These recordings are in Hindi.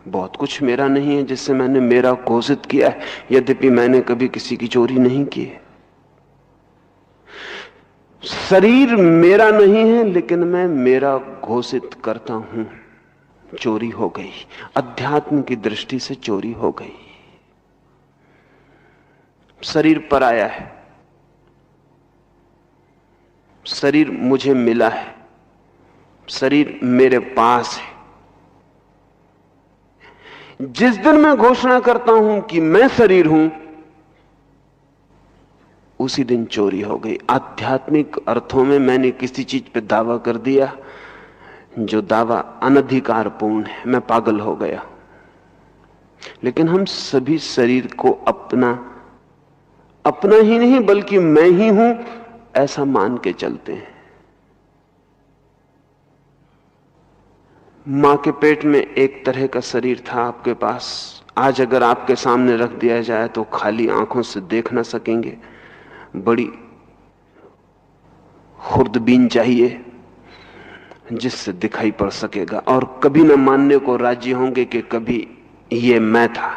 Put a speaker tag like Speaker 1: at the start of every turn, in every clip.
Speaker 1: बहुत कुछ मेरा नहीं है जिससे मैंने मेरा घोषित किया है, यद्यपि मैंने कभी किसी की चोरी नहीं की है। शरीर मेरा नहीं है, लेकिन मैं मेरा घोषित करता हूं। चोरी हो गई, अध्यात्म की दृष्टि से चोरी हो गई। शरीर पराया है, शरीर मुझे मिला है, शरीर मेरे पास है। जिस दिन मैं घोषणा करता हूं कि मैं शरीर हूं, उसी दिन चोरी हो गई। आध्यात्मिक अर्थों में मैंने किसी चीज पे दावा कर दिया जो दावा अनधिकारपूर्ण है, मैं पागल हो गया। लेकिन हम सभी शरीर को अपना ही नहीं बल्कि मैं ही हूं ऐसा मान के चलते हैं। मां के पेट में एक तरह का शरीर था आपके पास, आज अगर आपके सामने रख दिया जाए तो खाली आंखों से देख ना सकेंगे। बड़ी खुर्दबीन चाहिए जिससे दिखाई पड़ सकेगा, और कभी न मानने को राजी होंगे कि कभी ये मैं था।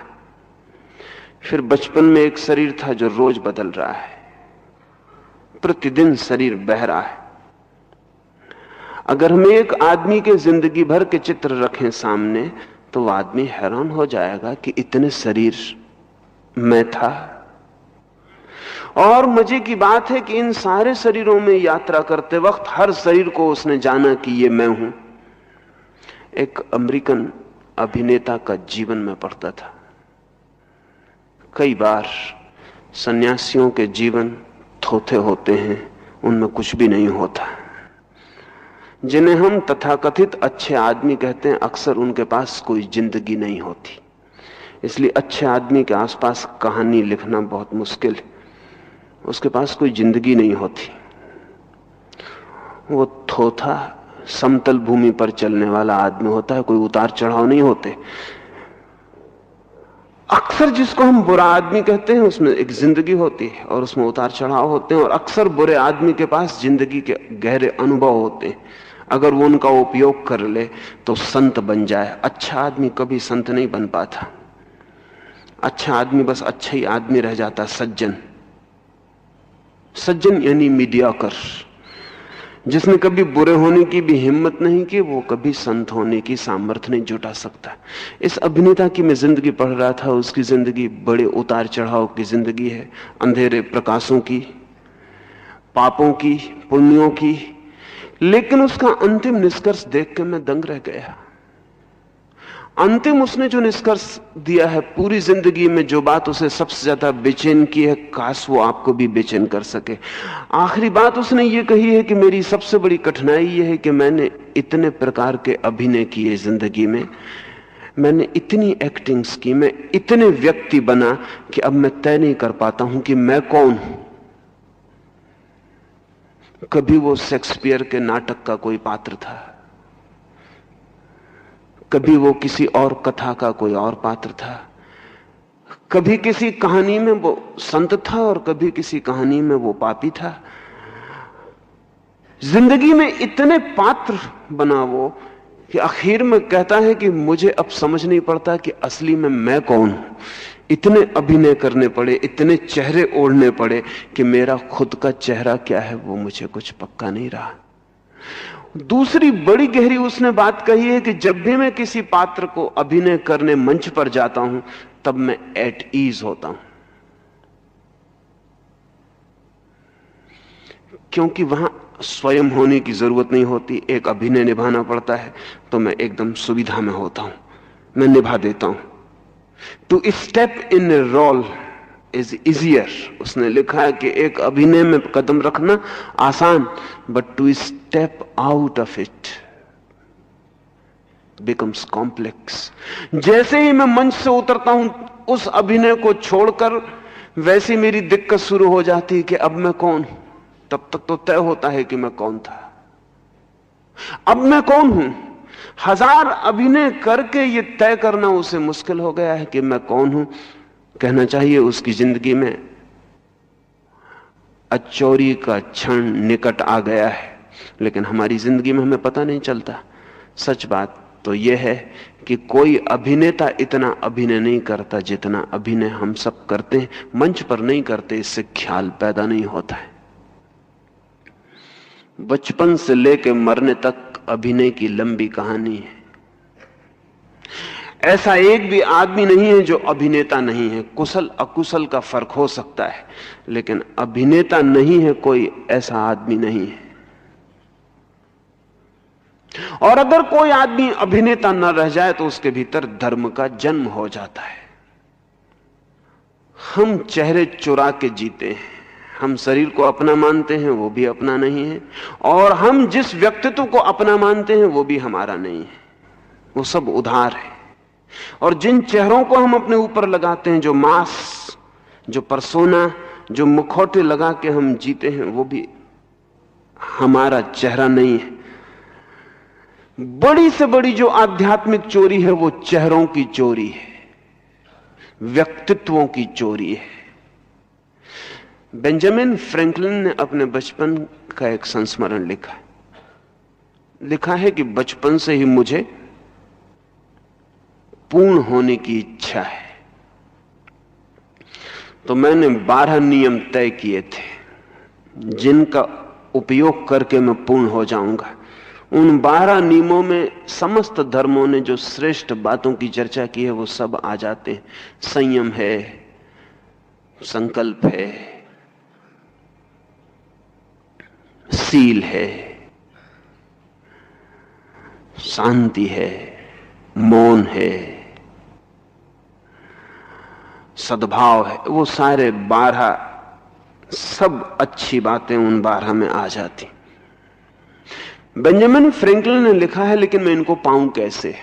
Speaker 1: फिर बचपन में एक शरीर था जो रोज बदल रहा है, प्रतिदिन शरीर बह रहा है। अगर हम एक आदमी के जिंदगी भर के चित्र रखें सामने, तो वह आदमी हैरान हो जाएगा कि इतने शरीर मैं था। और मजे की बात है कि इन सारे शरीरों में यात्रा करते वक्त हर शरीर को उसने जाना कि ये मैं हूं। एक अमेरिकन अभिनेता का जीवन में पढ़ता था। कई बार सन्यासियों के जीवन थोथे होते हैं, उनमें कुछ भी नहीं होता। जिन्हें हम तथाकथित अच्छे आदमी कहते हैं, अक्सर उनके पास कोई जिंदगी नहीं होती। इसलिए अच्छे आदमी के आसपास कहानी लिखना बहुत मुश्किल है। उसके पास कोई जिंदगी नहीं होती, वो थोथा समतल भूमि पर चलने वाला आदमी होता है, कोई उतार चढ़ाव नहीं होते। अक्सर जिसको हम बुरा आदमी कहते हैं उसमें एक जिंदगी होती है और उसमें उतार चढ़ाव होते हैं, और अक्सर बुरे आदमी के पास जिंदगी के गहरे अनुभव होते हैं। अगर वो उनका उपयोग कर ले तो संत बन जाए। अच्छा आदमी कभी संत नहीं बन पाता। अच्छा आदमी बस अच्छा ही आदमी रह जाता। सज्जन, सज्जन यानी मीडियाकर। जिसने कभी बुरे होने की भी हिम्मत नहीं की, वो कभी संत होने की सामर्थ्य नहीं जुटा सकता। इस अभिनेता की मैं जिंदगी पढ़ रहा था। उसकी जिंदगी बड़े उतार चढ़ाव की जिंदगी है, अंधेरे प्रकाशों की, पापों की, पुण्यों की। लेकिन उसका अंतिम निष्कर्ष देख के मैं दंग रह गया। अंतिम उसने जो निष्कर्ष दिया है, पूरी जिंदगी में जो बात उसे सबसे ज्यादा बेचैन की है, काश वो आपको भी बेचैन कर सके। आखिरी बात उसने ये कही है कि मेरी सबसे बड़ी कठिनाई ये है कि मैंने इतने प्रकार के अभिनय किए जिंदगी में, मैंने इतनी एक्टिंग्स की, मैं इतने व्यक्ति बना कि अब मैं तय नहीं कर पाता हूं कि मैं कौन हूं। कभी वो शेक्सपियर के नाटक का कोई पात्र था, कभी वो किसी और कथा का कोई और पात्र था, कभी किसी कहानी में वो संत था और कभी किसी कहानी में वो पापी था। जिंदगी में इतने पात्र बना वो कि आखिर में कहता है कि मुझे अब समझ नहीं पड़ता कि असली में मैं कौन हूं। इतने अभिनय करने पड़े, इतने चेहरे ओढ़ने पड़े कि मेरा खुद का चेहरा क्या है वो मुझे कुछ पक्का नहीं रहा। दूसरी बड़ी गहरी उसने बात कही है कि जब भी मैं किसी पात्र को अभिनय करने मंच पर जाता हूं, तब मैं एट ईज होता हूं, क्योंकि वहां स्वयं होने की जरूरत नहीं होती। एक अभिनय निभाना पड़ता है तो मैं एकदम सुविधा में होता हूं, मैं निभा देता हूं। To step in a role is easier. उसने लिखा है कि एक अभिनय में कदम रखना आसान, but to step out of it becomes complex. जैसे ही मैं मंच से उतरता हूं, उस अभिनय को छोड़कर वैसी मेरी दिक्कत शुरू हो जाती है कि अब मैं कौन हूं। तब तक तो तय होता है कि मैं कौन था, अब मैं कौन हूं। हजार अभिनय करके ये तय करना उसे मुश्किल हो गया है कि मैं कौन हूं। कहना चाहिए उसकी जिंदगी में अचौरी का क्षण निकट आ गया है, लेकिन हमारी जिंदगी में हमें पता नहीं चलता। सच बात तो यह है कि कोई अभिनेता इतना अभिनय नहीं करता जितना अभिनय हम सब करते हैं, मंच पर नहीं करते, इससे ख्याल पैदा नहीं होता है। बचपन से लेकर मरने तक अभिनय की लंबी कहानी है। ऐसा एक भी आदमी नहीं है जो अभिनेता नहीं है। कुशल अकुशल का फर्क हो सकता है, लेकिन अभिनेता नहीं है कोई, ऐसा आदमी नहीं है। और अगर कोई आदमी अभिनेता न रह जाए तो उसके भीतर धर्म का जन्म हो जाता है। हम चेहरे चुरा के जीते हैं, हम शरीर को अपना मानते हैं, वो भी अपना नहीं है, और हम जिस व्यक्तित्व को अपना मानते हैं वो भी हमारा नहीं है, वो सब उधार है। और जिन चेहरों को हम अपने ऊपर लगाते हैं, जो मास्क, जो पर्सोना, जो मुखौटे लगा के हम जीते हैं, वो भी हमारा चेहरा नहीं है। बड़ी से बड़ी जो आध्यात्मिक चोरी है वो चेहरों की चोरी है, व्यक्तित्वों की चोरी है। बेंजामिन फ्रैंकलिन ने अपने बचपन का एक संस्मरण लिखा है कि बचपन से ही मुझे पूर्ण होने की इच्छा है, तो मैंने 12 नियम तय किए थे जिनका उपयोग करके मैं पूर्ण हो जाऊंगा। उन 12 नियमों में समस्त धर्मों ने जो श्रेष्ठ बातों की चर्चा की है वो सब आ जाते हैं। संयम है, संकल्प है, सील है, शांति है, मौन है, सद्भाव है, वो सारे 12 सब अच्छी बातें उन 12 में आ जाती। बेंजामिन फ्रैंकलिन ने लिखा है, लेकिन मैं इनको पाऊं कैसे?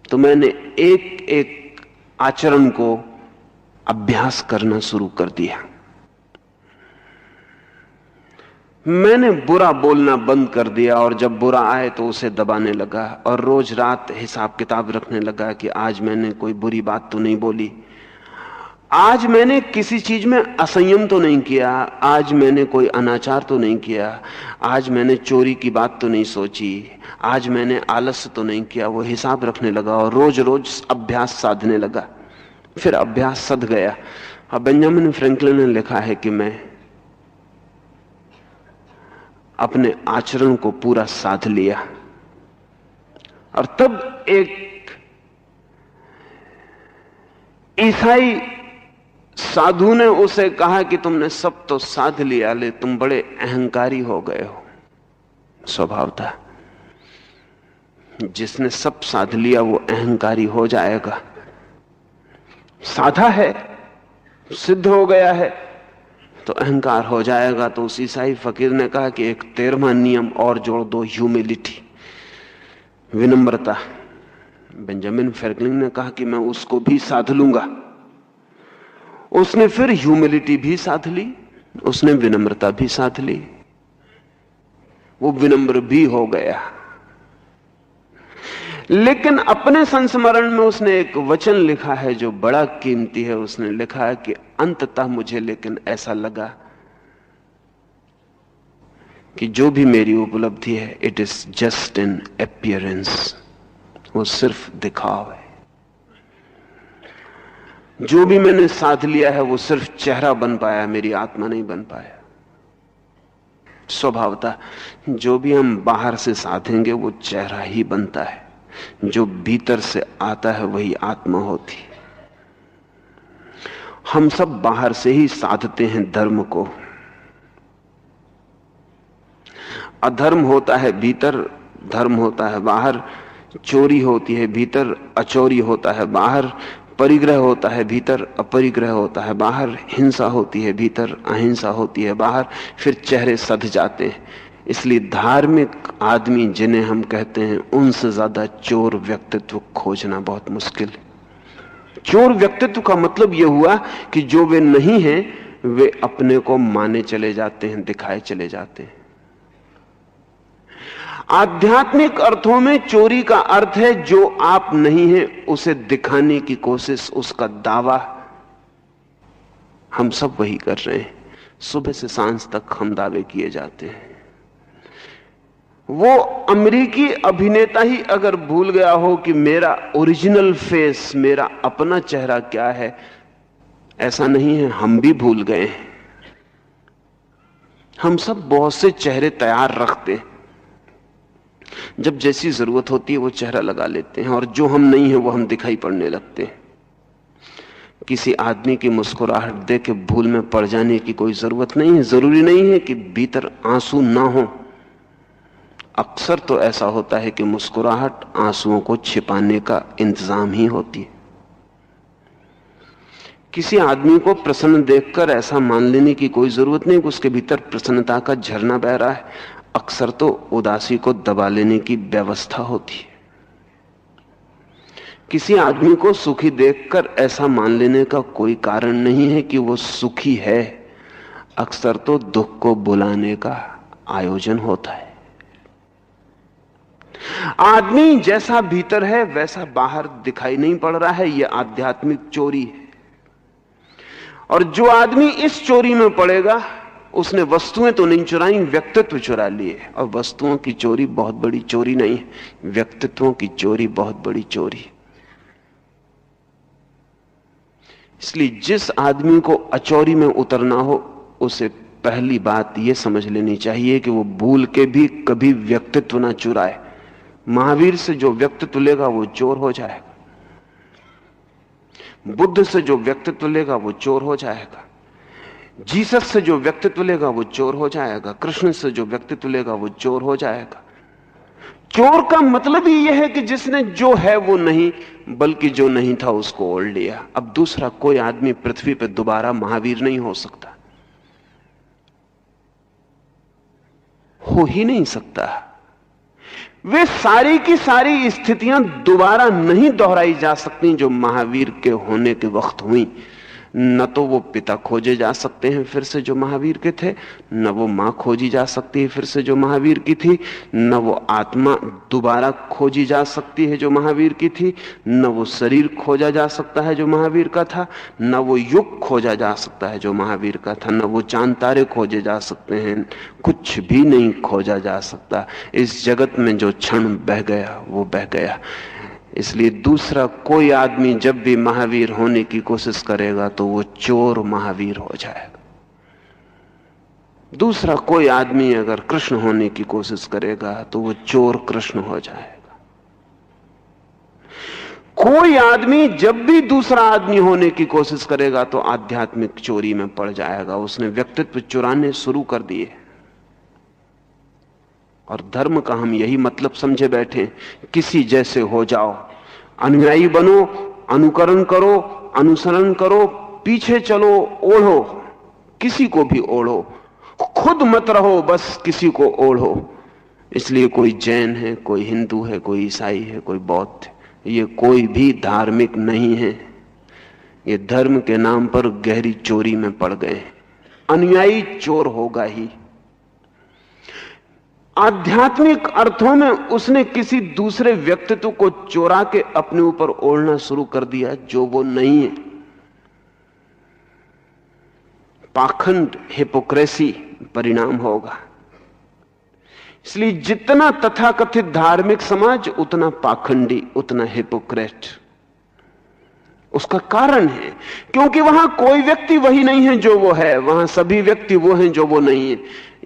Speaker 1: तो मैंने एक एक आचरण को अभ्यास करना शुरू कर दिया। मैंने बुरा बोलना बंद कर दिया, और जब बुरा आए तो उसे दबाने लगा, और रोज रात हिसाब किताब रखने लगा कि आज मैंने कोई बुरी बात तो नहीं बोली, आज मैंने किसी चीज में असंयम तो नहीं किया, आज मैंने कोई अनाचार तो नहीं किया, आज मैंने चोरी की बात तो नहीं सोची, आज मैंने आलस्य तो नहीं किया। वो हिसाब रखने लगा और रोज रोज अभ्यास साधने लगा। फिर अभ्यास सध गया। अब बेंजामिन फ्रैंकलिन ने लिखा है कि मैं अपने आचरण को पूरा साध लिया, और तब एक ईसाई साधु ने उसे कहा कि तुमने सब तो साध लिया, ले तुम बड़े अहंकारी हो गए हो। स्वभाव था, जिसने सब साध लिया वो अहंकारी हो जाएगा। साधा है, सिद्ध हो गया है, तो अहंकार हो जाएगा। तो उस ईसाई फकीर ने कहा कि एक 13वां नियम और जोड़ दो, ह्यूमिलिटी, विनम्रता। बेंजामिन फ्रैंकलिन ने कहा कि मैं उसको भी साध लूंगा। उसने फिर ह्यूमिलिटी भी साध ली, उसने विनम्रता भी साध ली, वो विनम्र भी हो गया। लेकिन अपने संस्मरण में उसने एक वचन लिखा है जो बड़ा कीमती है। उसने लिखा है कि अंततः मुझे लेकिन ऐसा लगा कि जो भी मेरी उपलब्धि है, it is just an appearance, वो सिर्फ दिखाव है। जो भी मैंने साध लिया है वो सिर्फ चेहरा बन पाया, मेरी आत्मा नहीं बन पाया। स्वभावतः जो भी हम बाहर से साधेंगे वो चेहरा ही बनता है, जो भीतर से आता है वही आत्मा होती। हम सब बाहर से ही साधते हैं धर्म को। अधर्म होता है भीतर, धर्म होता है बाहर। चोरी होती है भीतर, अचोरी होता है बाहर। परिग्रह होता है भीतर, अपरिग्रह होता है बाहर। हिंसा होती है भीतर, अहिंसा होती है बाहर। फिर चेहरे सध जाते हैं। इसलिए धार्मिक आदमी जिन्हें हम कहते हैं, उनसे ज्यादा चोर व्यक्तित्व खोजना बहुत मुश्किल है। चोर व्यक्तित्व का मतलब यह हुआ कि जो वे नहीं हैं वे अपने को माने चले जाते हैं, दिखाए चले जाते हैं। आध्यात्मिक अर्थों में चोरी का अर्थ है जो आप नहीं हैं उसे दिखाने की कोशिश, उसका दावा। हम सब वही कर रहे हैं। सुबह से सांझ तक हम दावे किए जाते हैं। वो अमेरिकी अभिनेता ही अगर भूल गया हो कि मेरा ओरिजिनल फेस, मेरा अपना चेहरा क्या है, ऐसा नहीं है, हम भी भूल गए हैं। हम सब बहुत से चेहरे तैयार रखते हैं, जब जैसी जरूरत होती है वो चेहरा लगा लेते हैं, और जो हम नहीं है वो हम दिखाई पड़ने लगते हैं। किसी आदमी की मुस्कुराहट देख के भूल में पड़ जाने की कोई जरूरत नहीं है। जरूरी नहीं है कि भीतर आंसू ना हो। अक्सर तो ऐसा होता है कि मुस्कुराहट आंसुओं को छिपाने का इंतजाम ही होती है। किसी आदमी को प्रसन्न देखकर ऐसा मान लेने की कोई जरूरत नहीं कि उसके भीतर प्रसन्नता का झरना बह रहा है। अक्सर तो उदासी को दबा लेने की व्यवस्था होती है। किसी आदमी को सुखी देखकर ऐसा मान लेने का कोई कारण नहीं है कि वो सुखी है। अक्सर तो दुख को बुलाने का आयोजन होता है। आदमी जैसा भीतर है वैसा बाहर दिखाई नहीं पड़ रहा है, यह आध्यात्मिक चोरी है। और जो आदमी इस चोरी में पड़ेगा उसने वस्तुएं तो नहीं चुराई, व्यक्तित्व चुरा लिए। और वस्तुओं की चोरी बहुत बड़ी चोरी नहीं है, व्यक्तित्वों की चोरी बहुत बड़ी चोरी है। इसलिए जिस आदमी को अचोरी में उतरना हो उसे पहली बात यह समझ लेनी चाहिए कि वो भूल के भी कभी व्यक्तित्व ना चुराए। महावीर से जो व्यक्तित्व लेगा वो चोर हो जाएगा, बुद्ध से जो व्यक्तित्व लेगा वो चोर हो जाएगा, जीसस से जो व्यक्तित्व लेगा वो चोर हो जाएगा, कृष्ण से जो व्यक्तित्व लेगा वो चोर हो जाएगा। चोर का मतलब ही यह है कि जिसने जो है वो नहीं, बल्कि जो नहीं था उसको ओढ़ लिया। अब दूसरा कोई आदमी पृथ्वी पर दोबारा महावीर नहीं हो सकता, हो ही नहीं सकता। वे सारी की सारी स्थितियां दोबारा नहीं दोहराई जा सकती जो महावीर के होने के वक्त हुई। न तो वो पिता खोजे जा सकते हैं फिर से जो महावीर के थे, न वो मां खोजी जा सकती है फिर से जो महावीर की थी, न वो आत्मा दोबारा खोजी जा सकती है जो महावीर की थी, न वो शरीर खोजा जा सकता है जो महावीर का था, न वो युग खोजा जा सकता है जो महावीर का था, न वो चांद तारे खोजे जा सकते हैं। कुछ भी नहीं खोजा जा सकता। इस जगत में जो क्षण बह गया वो बह गया। इसलिए दूसरा कोई आदमी जब भी महावीर होने की कोशिश करेगा तो वो चोर महावीर हो जाएगा। दूसरा कोई आदमी अगर कृष्ण होने की कोशिश करेगा तो वो चोर कृष्ण हो जाएगा। कोई आदमी जब भी दूसरा आदमी होने की कोशिश करेगा तो आध्यात्मिक चोरी में पड़ जाएगा। उसने व्यक्तित्व चुराने शुरू कर दिए। और धर्म का हम यही मतलब समझे बैठे, किसी जैसे हो जाओ, अनुयायी बनो, अनुकरण करो, अनुसरण करो, पीछे चलो, ओढ़ो, किसी को भी ओढ़ो, खुद मत रहो, बस किसी को ओढ़ो। इसलिए कोई जैन है, कोई हिंदू है, कोई ईसाई है, कोई बौद्ध है, ये कोई भी धार्मिक नहीं है। ये धर्म के नाम पर गहरी चोरी में पड़ गए। अनुयायी चोर होगा ही। आध्यात्मिक अर्थों में उसने किसी दूसरे व्यक्तित्व को चोरा के अपने ऊपर ओढ़ना शुरू कर दिया जो वो नहीं है। पाखंड, हिपोक्रेसी परिणाम होगा। इसलिए जितना तथाकथित धार्मिक समाज उतना पाखंडी, उतना हिपोक्रेट। उसका कारण है क्योंकि वहां कोई व्यक्ति वही नहीं है जो वो है, वहां सभी व्यक्ति वो हैं जो वो नहीं है।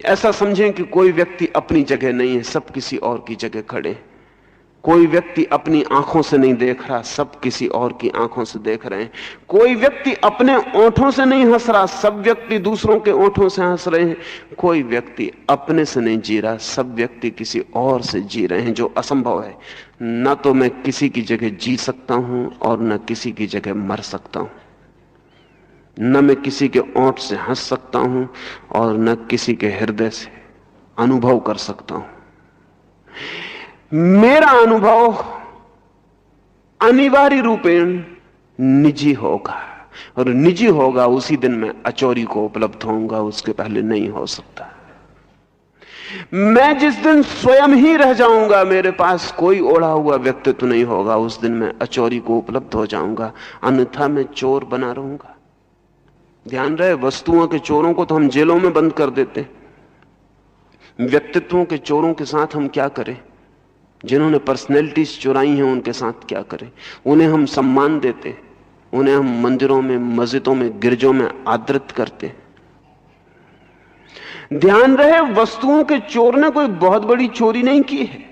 Speaker 1: ऐसा समझें कि कोई व्यक्ति अपनी जगह नहीं है, सब किसी और की जगह खड़े। कोई व्यक्ति अपनी आंखों से नहीं देख रहा, सब किसी और की आंखों से देख रहे हैं। कोई व्यक्ति अपने ओंठों से नहीं हंस रहा, सब व्यक्ति दूसरों के ओंठों से हंस रहे हैं। कोई व्यक्ति अपने से नहीं जी रहा, सब व्यक्ति किसी और से जी रहे हैं, जो असंभव है। न तो मैं किसी की जगह जी सकता हूं और न किसी की जगह मर सकता हूं, न मैं किसी के ओंठ से हंस सकता हूं और न किसी के हृदय से अनुभव कर सकता हूं। मेरा अनुभव अनिवार्य रूपेण निजी होगा, और निजी होगा उसी दिन मैं अचोरी को उपलब्ध होऊंगा, उसके पहले नहीं हो सकता। मैं जिस दिन स्वयं ही रह जाऊंगा, मेरे पास कोई ओढ़ा हुआ व्यक्तित्व नहीं होगा, उस दिन मैं अचोरी को उपलब्ध हो जाऊंगा, अन्यथा मैं चोर बना रहूंगा। ध्यान रहे, वस्तुओं के चोरों को तो हम जेलों में बंद कर देते, व्यक्तित्वों के चोरों के साथ हम क्या करें? जिन्होंने पर्सनैलिटीज चुराई हैं उनके साथ क्या करें? उन्हें हम सम्मान देते, उन्हें हम मंदिरों में, मस्जिदों में, गिरजों में आदरित करते। ध्यान रहे, वस्तुओं के चोर ने कोई बहुत बड़ी चोरी नहीं की है।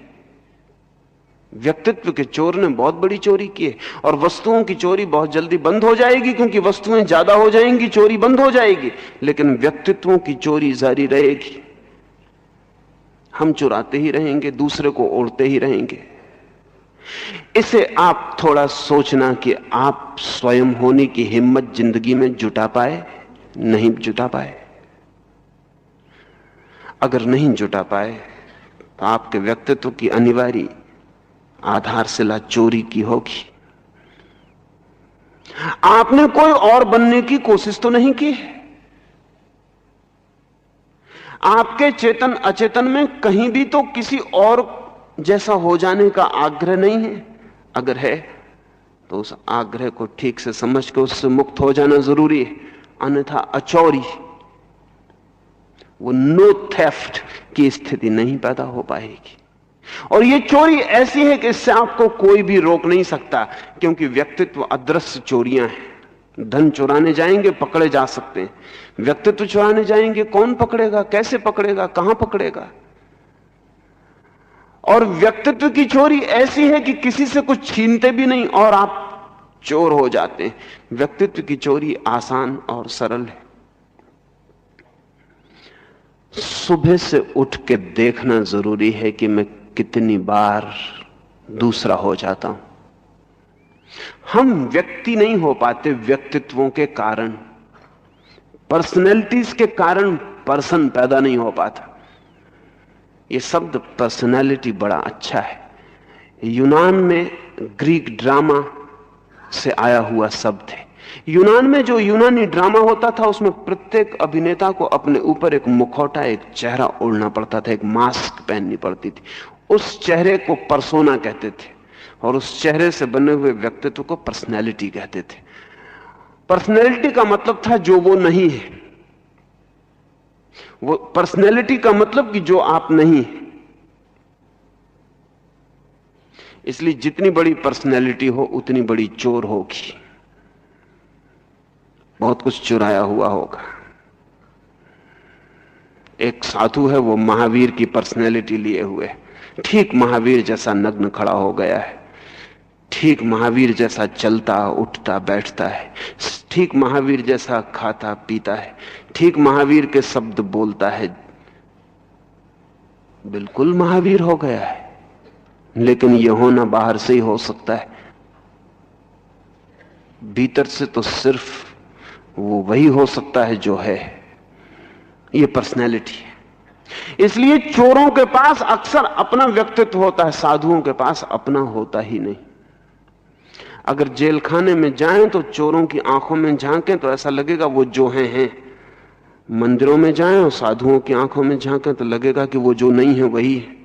Speaker 1: व्यक्तित्व के चोर ने बहुत बड़ी चोरी की है। और वस्तुओं की चोरी बहुत जल्दी बंद हो जाएगी, क्योंकि वस्तुएं ज्यादा हो जाएंगी, चोरी बंद हो जाएगी। लेकिन व्यक्तित्वों की चोरी जारी रहेगी। हम चुराते ही रहेंगे, दूसरे को ओढ़ते ही रहेंगे। इसे आप थोड़ा सोचना कि आप स्वयं होने की हिम्मत जिंदगी में जुटा पाए, नहीं जुटा पाए। अगर नहीं जुटा पाए तो आपके व्यक्तित्व की अनिवार्य आधारशिला चोरी की होगी। आपने कोई और बनने की कोशिश तो नहीं की है। आपके चेतन अचेतन में कहीं भी तो किसी और जैसा हो जाने का आग्रह नहीं है। अगर है तो उस आग्रह को ठीक से समझ के उससे मुक्त हो जाना जरूरी है, अन्यथा अचौरी, वो नो थेफ्ट की स्थिति नहीं पैदा हो पाएगी। और ये चोरी ऐसी है कि इससे आपको कोई भी रोक नहीं सकता, क्योंकि व्यक्तित्व अदृश्य चोरियां हैं। धन चुराने जाएंगे, पकड़े जा सकते हैं। व्यक्तित्व चुराने जाएंगे, कौन पकड़ेगा, कैसे पकड़ेगा, कहां पकड़ेगा? और व्यक्तित्व की चोरी ऐसी है कि किसी से कुछ छीनते भी नहीं और आप चोर हो जाते हैं। व्यक्तित्व की चोरी आसान और सरल है। सुबह से उठ के देखना जरूरी है कि मैं कितनी बार दूसरा हो जाता हूं। हम व्यक्ति नहीं हो पाते व्यक्तित्वों के कारण, पर्सनैलिटीज के कारण पर्सन पैदा नहीं हो पाता। यह शब्द पर्सनैलिटी बड़ा अच्छा है। यूनान में ग्रीक ड्रामा से आया हुआ शब्द है। यूनान में जो यूनानी ड्रामा होता था उसमें प्रत्येक अभिनेता को अपने ऊपर एक मुखौटा, एक चेहरा ओढ़ना पड़ता था, एक मास्क पहननी पड़ती थी। उस चेहरे को पर्सोना कहते थे और उस चेहरे से बने हुए व्यक्तित्व को पर्सनैलिटी कहते थे। पर्सनैलिटी का मतलब था जो वो नहीं है। वो पर्सनैलिटी का मतलब कि जो आप नहीं है। इसलिए जितनी बड़ी पर्सनैलिटी हो उतनी बड़ी चोर होगी, बहुत कुछ चुराया हुआ होगा। एक साधु है, वो महावीर की पर्सनैलिटी लिए हुए, ठीक महावीर जैसा नग्न खड़ा हो गया है, ठीक महावीर जैसा चलता उठता बैठता है, ठीक महावीर जैसा खाता पीता है, ठीक महावीर के शब्द बोलता है, बिल्कुल महावीर हो गया है। लेकिन यह होना बाहर से ही हो सकता है, भीतर से तो सिर्फ वो वही हो सकता है जो है। ये पर्सनैलिटी है। इसलिए चोरों के पास अक्सर अपना व्यक्तित्व होता है, साधुओं के पास अपना होता ही नहीं। अगर जेल खाने में जाएं तो चोरों की आंखों में झांकें तो ऐसा लगेगा वो जो हैं। मंदिरों में जाएं और साधुओं की आंखों में झांकें तो लगेगा कि वो जो नहीं है वही है।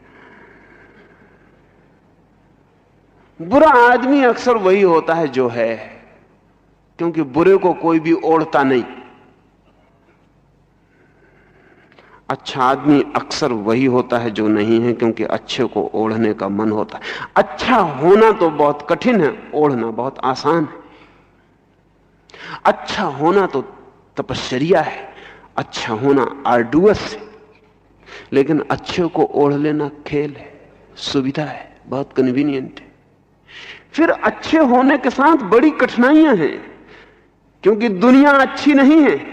Speaker 1: बुरा आदमी अक्सर वही होता है जो है, क्योंकि बुरे को कोई भी ओढ़ता नहीं। अच्छा आदमी अक्सर वही होता है जो नहीं है, क्योंकि अच्छे को ओढ़ने का मन होता है। अच्छा होना तो बहुत कठिन है, ओढ़ना बहुत आसान है। अच्छा होना तो तपश्चर्या है, अच्छा होना आर्डुअस है, लेकिन अच्छे को ओढ़ लेना खेल है, सुविधा है, बहुत कन्वीनियंट है। फिर अच्छे होने के साथ बड़ी कठिनाइयां हैं, क्योंकि दुनिया अच्छी नहीं है।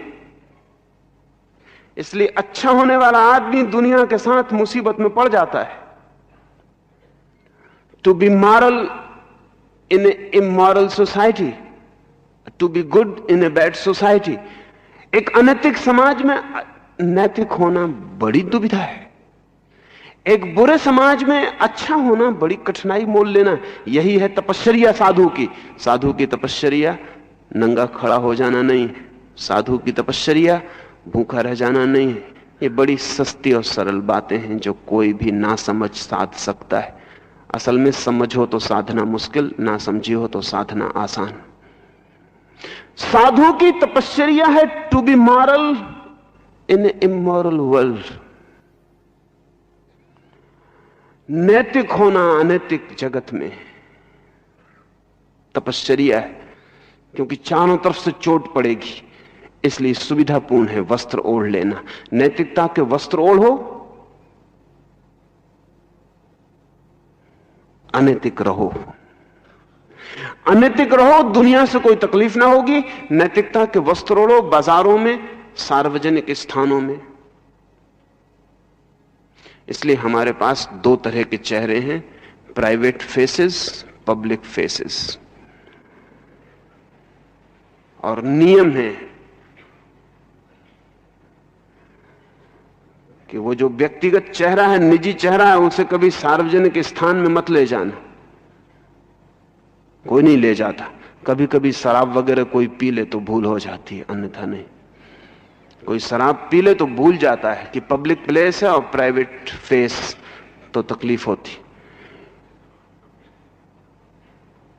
Speaker 1: इसलिए अच्छा होने वाला आदमी दुनिया के साथ मुसीबत में पड़ जाता है। To be moral in a immoral society, to be good in a bad society. एक अनैतिक समाज में नैतिक होना बड़ी दुविधा है। एक बुरे समाज में अच्छा होना बड़ी कठिनाई मोल लेना। यही है तपश्चर्या साधु की। साधु की तपश्चर्या नंगा खड़ा हो जाना नहीं है, साधु की तपश्चर्या भूखा रह जाना नहीं है। ये बड़ी सस्ती और सरल बातें हैं जो कोई भी ना समझ साध सकता है। असल में समझ हो तो साधना मुश्किल, ना समझी हो तो साधना आसान। साधु की तपश्चर्या है to be moral in a immoral world. नैतिक होना अनैतिक जगत में तपश्चर्या है, क्योंकि चारों तरफ से चोट पड़ेगी, इसलिए सुविधापूर्ण है वस्त्र ओढ़ लेना। नैतिकता के वस्त्र ओढ़ो, अनैतिक रहो। अनैतिक रहो, दुनिया से कोई तकलीफ ना होगी। नैतिकता के वस्त्र ओढ़ो, बाजारों में, सार्वजनिक स्थानों में। इसलिए हमारे पास दो तरह के चेहरे हैं, प्राइवेट फेसेस, पब्लिक फेसेस। और नियम है कि वो जो व्यक्तिगत चेहरा है, निजी चेहरा है, उसे कभी सार्वजनिक स्थान में मत ले जाना। कोई नहीं ले जाता। कभी कभी शराब वगैरह कोई पी ले तो भूल हो जाती है, अन्यथा नहीं। कोई शराब पी ले तो भूल जाता है कि पब्लिक प्लेस है और प्राइवेट फेस, तो तकलीफ होती।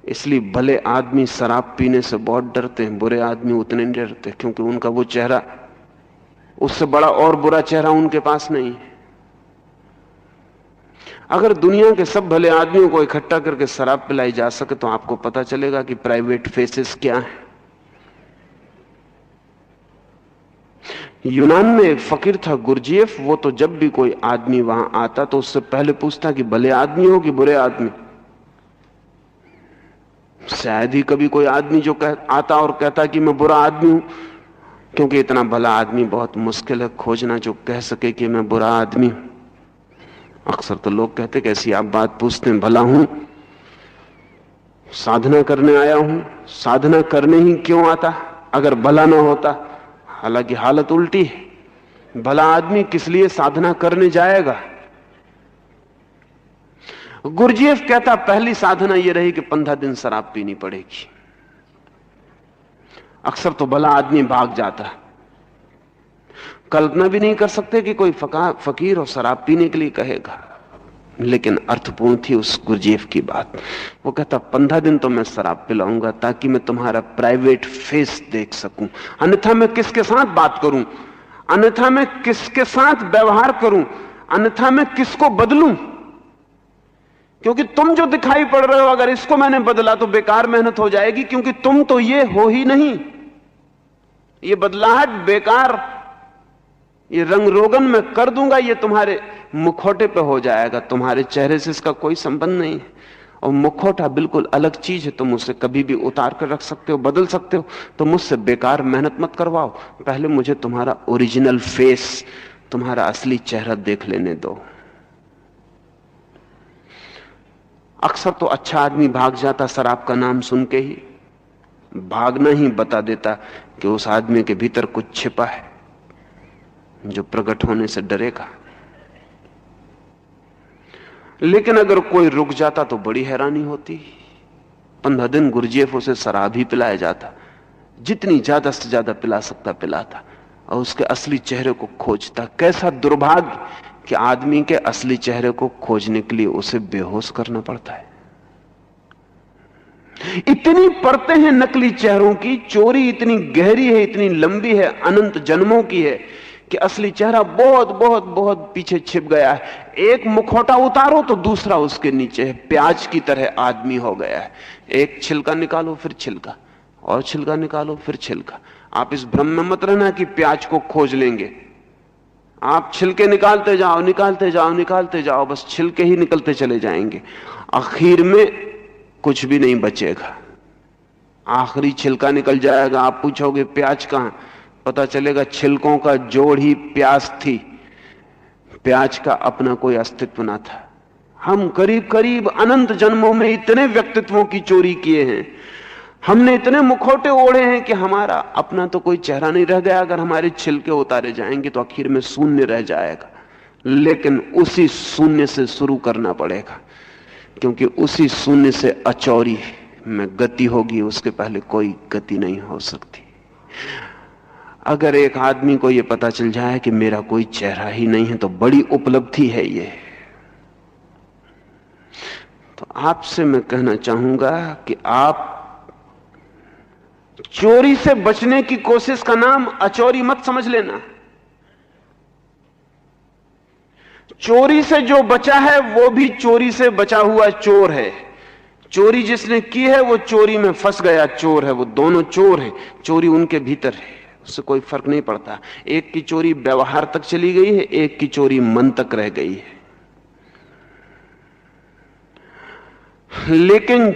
Speaker 1: इसलिए भले आदमी शराब पीने से बहुत डरते हैं, बुरे आदमी उतने नहीं डरते, क्योंकि उनका वो चेहरा, उससे बड़ा और बुरा चेहरा उनके पास नहीं है। अगर दुनिया के सब भले आदमियों को इकट्ठा करके शराब पिलाई जा सके तो आपको पता चलेगा कि प्राइवेट फेसेस क्या है। यूनान में एक फकीर था गुरजीएफ, वो तो जब भी कोई आदमी वहां आता तो उससे पहले पूछता कि भले आदमी हो कि बुरे आदमी। शायद ही कभी कोई आदमी जो आता और कहता कि मैं बुरा आदमी हूं, क्योंकि इतना भला आदमी बहुत मुश्किल है खोजना जो कह सके कि मैं बुरा आदमी हूं। अक्सर तो लोग कहते कैसी आप बात पूछते हैं, भला हूं, साधना करने आया हूं। साधना करने ही क्यों आता अगर भला ना होता? हालांकि हालत उल्टी है। भला आदमी किस लिए साधना करने जाएगा? गुरजीएफ कहता पहली साधना यह रही कि 15 दिन शराब पीनी पड़ेगी। अक्सर तो भला आदमी भाग जाता। कल्पना भी नहीं कर सकते कि कोई फकीर और शराब पीने के लिए कहेगा, लेकिन अर्थपूर्ण थी उस गुरजीएफ की बात। वो कहता 15 दिन तो मैं शराब पिलाऊंगा ताकि मैं तुम्हारा प्राइवेट फेस देख सकूं, अन्यथा मैं किसके साथ बात करूं, अन्यथा मैं किसके साथ व्यवहार करूं, अन्यथा मैं किसको बदलूं? क्योंकि तुम जो दिखाई पड़ रहे हो, अगर इसको मैंने बदला तो बेकार मेहनत हो जाएगी, क्योंकि तुम तो ये हो ही नहीं। ये बदलाहट बेकार, ये रंग रोगन मैं कर दूंगा, ये तुम्हारे मुखौटे पे हो जाएगा, तुम्हारे चेहरे से इसका कोई संबंध नहीं है। और मुखौटा बिल्कुल अलग चीज है, तुम उसे कभी भी उतार कर रख सकते हो, बदल सकते हो। तो मुझसे बेकार मेहनत मत करवाओ, पहले मुझे तुम्हारा ओरिजिनल फेस, तुम्हारा असली चेहरा देख लेने दो। अक्सर तो अच्छा आदमी भाग जाता शराब का नाम सुन के ही। भागना ही बता देता कि उस आदमी के भीतर कुछ छिपा है जो प्रकट होने से डरेगा। लेकिन अगर कोई रुक जाता तो बड़ी हैरानी होती। 15 दिन गुरजीएफ उसे शराब ही पिलाया जाता, जितनी ज्यादा से ज्यादा पिला सकता पिलाता, और उसके असली चेहरे को खोजता। कैसा दुर्भाग्य कि आदमी के असली चेहरे को खोजने के लिए उसे बेहोश करना पड़ता है। इतनी परतें हैं नकली चेहरों की, चोरी इतनी गहरी है, इतनी लंबी है, अनंत जन्मों की है कि असली चेहरा बहुत बहुत बहुत पीछे छिप गया है। एक मुखौटा उतारो तो दूसरा उसके नीचे है। प्याज की तरह आदमी हो गया है। एक छिलका निकालो फिर छिलका, और छिलका निकालो फिर छिलका। आप इस भ्रम में मत रहना कि प्याज को खोज लेंगे। आप छिलके निकालते जाओ, निकालते जाओ, निकालते जाओ, बस छिलके ही निकलते चले जाएंगे। आखिर में कुछ भी नहीं बचेगा, आखिरी छिलका निकल जाएगा। आप पूछोगे प्याज कहां, पता चलेगा छिलकों का जोड़ ही प्याज थी। प्याज का अपना कोई अस्तित्व ना था। हम करीब करीब अनंत जन्मों में इतने व्यक्तित्वों की चोरी किए हैं, हमने इतने मुखौटे ओढ़े हैं कि हमारा अपना तो कोई चेहरा नहीं रह गया। अगर हमारे छिलके उतारे जाएंगे तो आखिर में शून्य रह जाएगा। लेकिन उसी शून्य से शुरू करना पड़ेगा, क्योंकि उसी शून्य से अचौरी में गति होगी, उसके पहले कोई गति नहीं हो सकती। अगर एक आदमी को यह पता चल जाए कि मेरा कोई चेहरा ही नहीं है तो बड़ी उपलब्धि है ये। तो आपसे मैं कहना चाहूंगा कि आप चोरी से बचने की कोशिश का नाम अचौरी मत समझ लेना। चोरी से जो बचा है वो भी चोरी से बचा हुआ चोर है। चोरी जिसने की है वो चोरी में फंस गया चोर है। वो दोनों चोर हैं, चोरी उनके भीतर है, उससे कोई फर्क नहीं पड़ता। एक की चोरी व्यवहार तक चली गई है, एक की चोरी मन तक रह गई है। लेकिन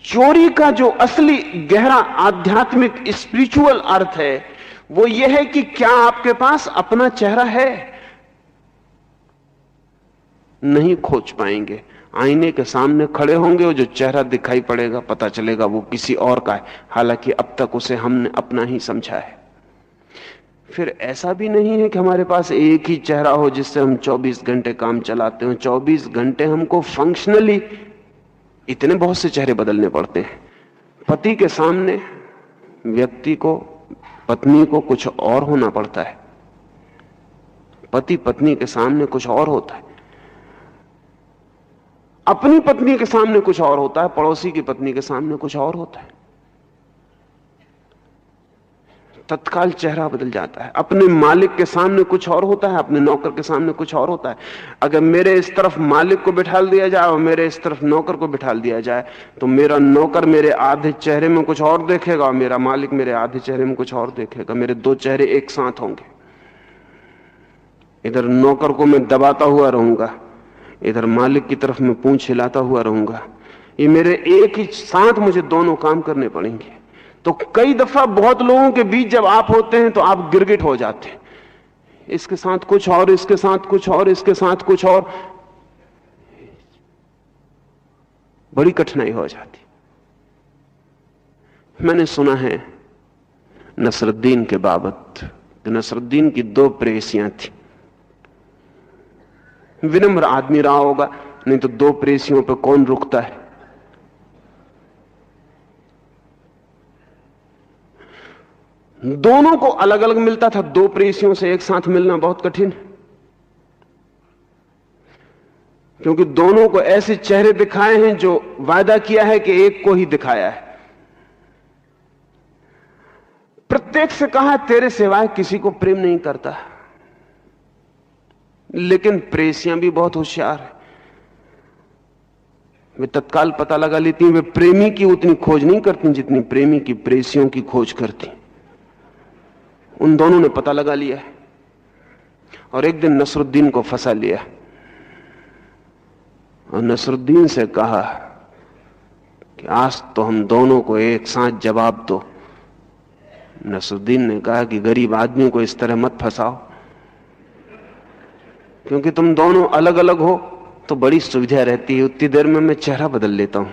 Speaker 1: चोरी का जो असली गहरा आध्यात्मिक स्पिरिचुअल अर्थ है वो यह है कि क्या आपके पास अपना चेहरा है? नहीं खोज पाएंगे। आईने के सामने खड़े होंगे और जो चेहरा दिखाई पड़ेगा पता चलेगा वो किसी और का है, हालांकि अब तक उसे हमने अपना ही समझा है। फिर ऐसा भी नहीं है कि हमारे पास एक ही चेहरा हो जिससे हम 24 घंटे काम चलाते हो। 24 घंटे हमको फंक्शनली इतने बहुत से चेहरे बदलने पड़ते हैं। पति के सामने व्यक्ति को, पत्नी को कुछ और होना पड़ता है, पति पत्नी के सामने कुछ और होता है, अपनी पत्नी के सामने कुछ और होता है, पड़ोसी की पत्नी के सामने कुछ और होता है। तत्काल चेहरा बदल जाता है। अपने मालिक के सामने कुछ और होता है, अपने नौकर के सामने कुछ और होता है। अगर मेरे इस तरफ मालिक को बिठा दिया जाए और मेरे इस तरफ नौकर को बिठा दिया जाए तो मेरा नौकर मेरे आधे चेहरे में कुछ और देखेगा और मेरा मालिक मेरे आधे चेहरे में कुछ और देखेगा। मेरे दो चेहरे एक साथ होंगे। इधर नौकर को मैं दबाता हुआ रहूंगा, इधर मालिक की तरफ मैं पूंछ हिलाता हुआ रहूंगा। ये मेरे एक ही साथ मुझे दोनों काम करने पड़ेंगे। तो कई दफा बहुत लोगों के बीच जब आप होते हैं तो आप गिरगिट हो जाते हैं। इसके साथ कुछ और, इसके साथ कुछ और, इसके साथ कुछ और, बड़ी कठिनाई हो जाती। मैंने सुना है नसरुद्दीन के बाबत, नसरुद्दीन की दो प्रेयसियां थी। विनम्र आदमी रहा होगा, नहीं तो दो प्रेयसियों पर कौन रुकता है। दोनों को अलग अलग मिलता था, दो प्रेयसियों से एक साथ मिलना बहुत कठिन, क्योंकि दोनों को ऐसे चेहरे दिखाए हैं जो वादा किया है कि एक को ही दिखाया है। प्रत्येक से कहा तेरे सिवाय किसी को प्रेम नहीं करता। लेकिन प्रेयसियां भी बहुत होशियार है, वे तत्काल पता लगा लेती हैं। वे प्रेमी की उतनी खोज नहीं करती जितनी प्रेमी की प्रेयसियों की खोज करती। उन दोनों ने पता लगा लिया और एक दिन नसरुद्दीन को फंसा लिया और नसरुद्दीन से कहा कि आज तो हम दोनों को एक साथ जवाब दो। नसरुद्दीन ने कहा कि गरीब आदमी को इस तरह मत फंसाओ, क्योंकि तुम दोनों अलग अलग हो तो बड़ी सुविधा रहती है, उतनी देर में मैं चेहरा बदल लेता हूं।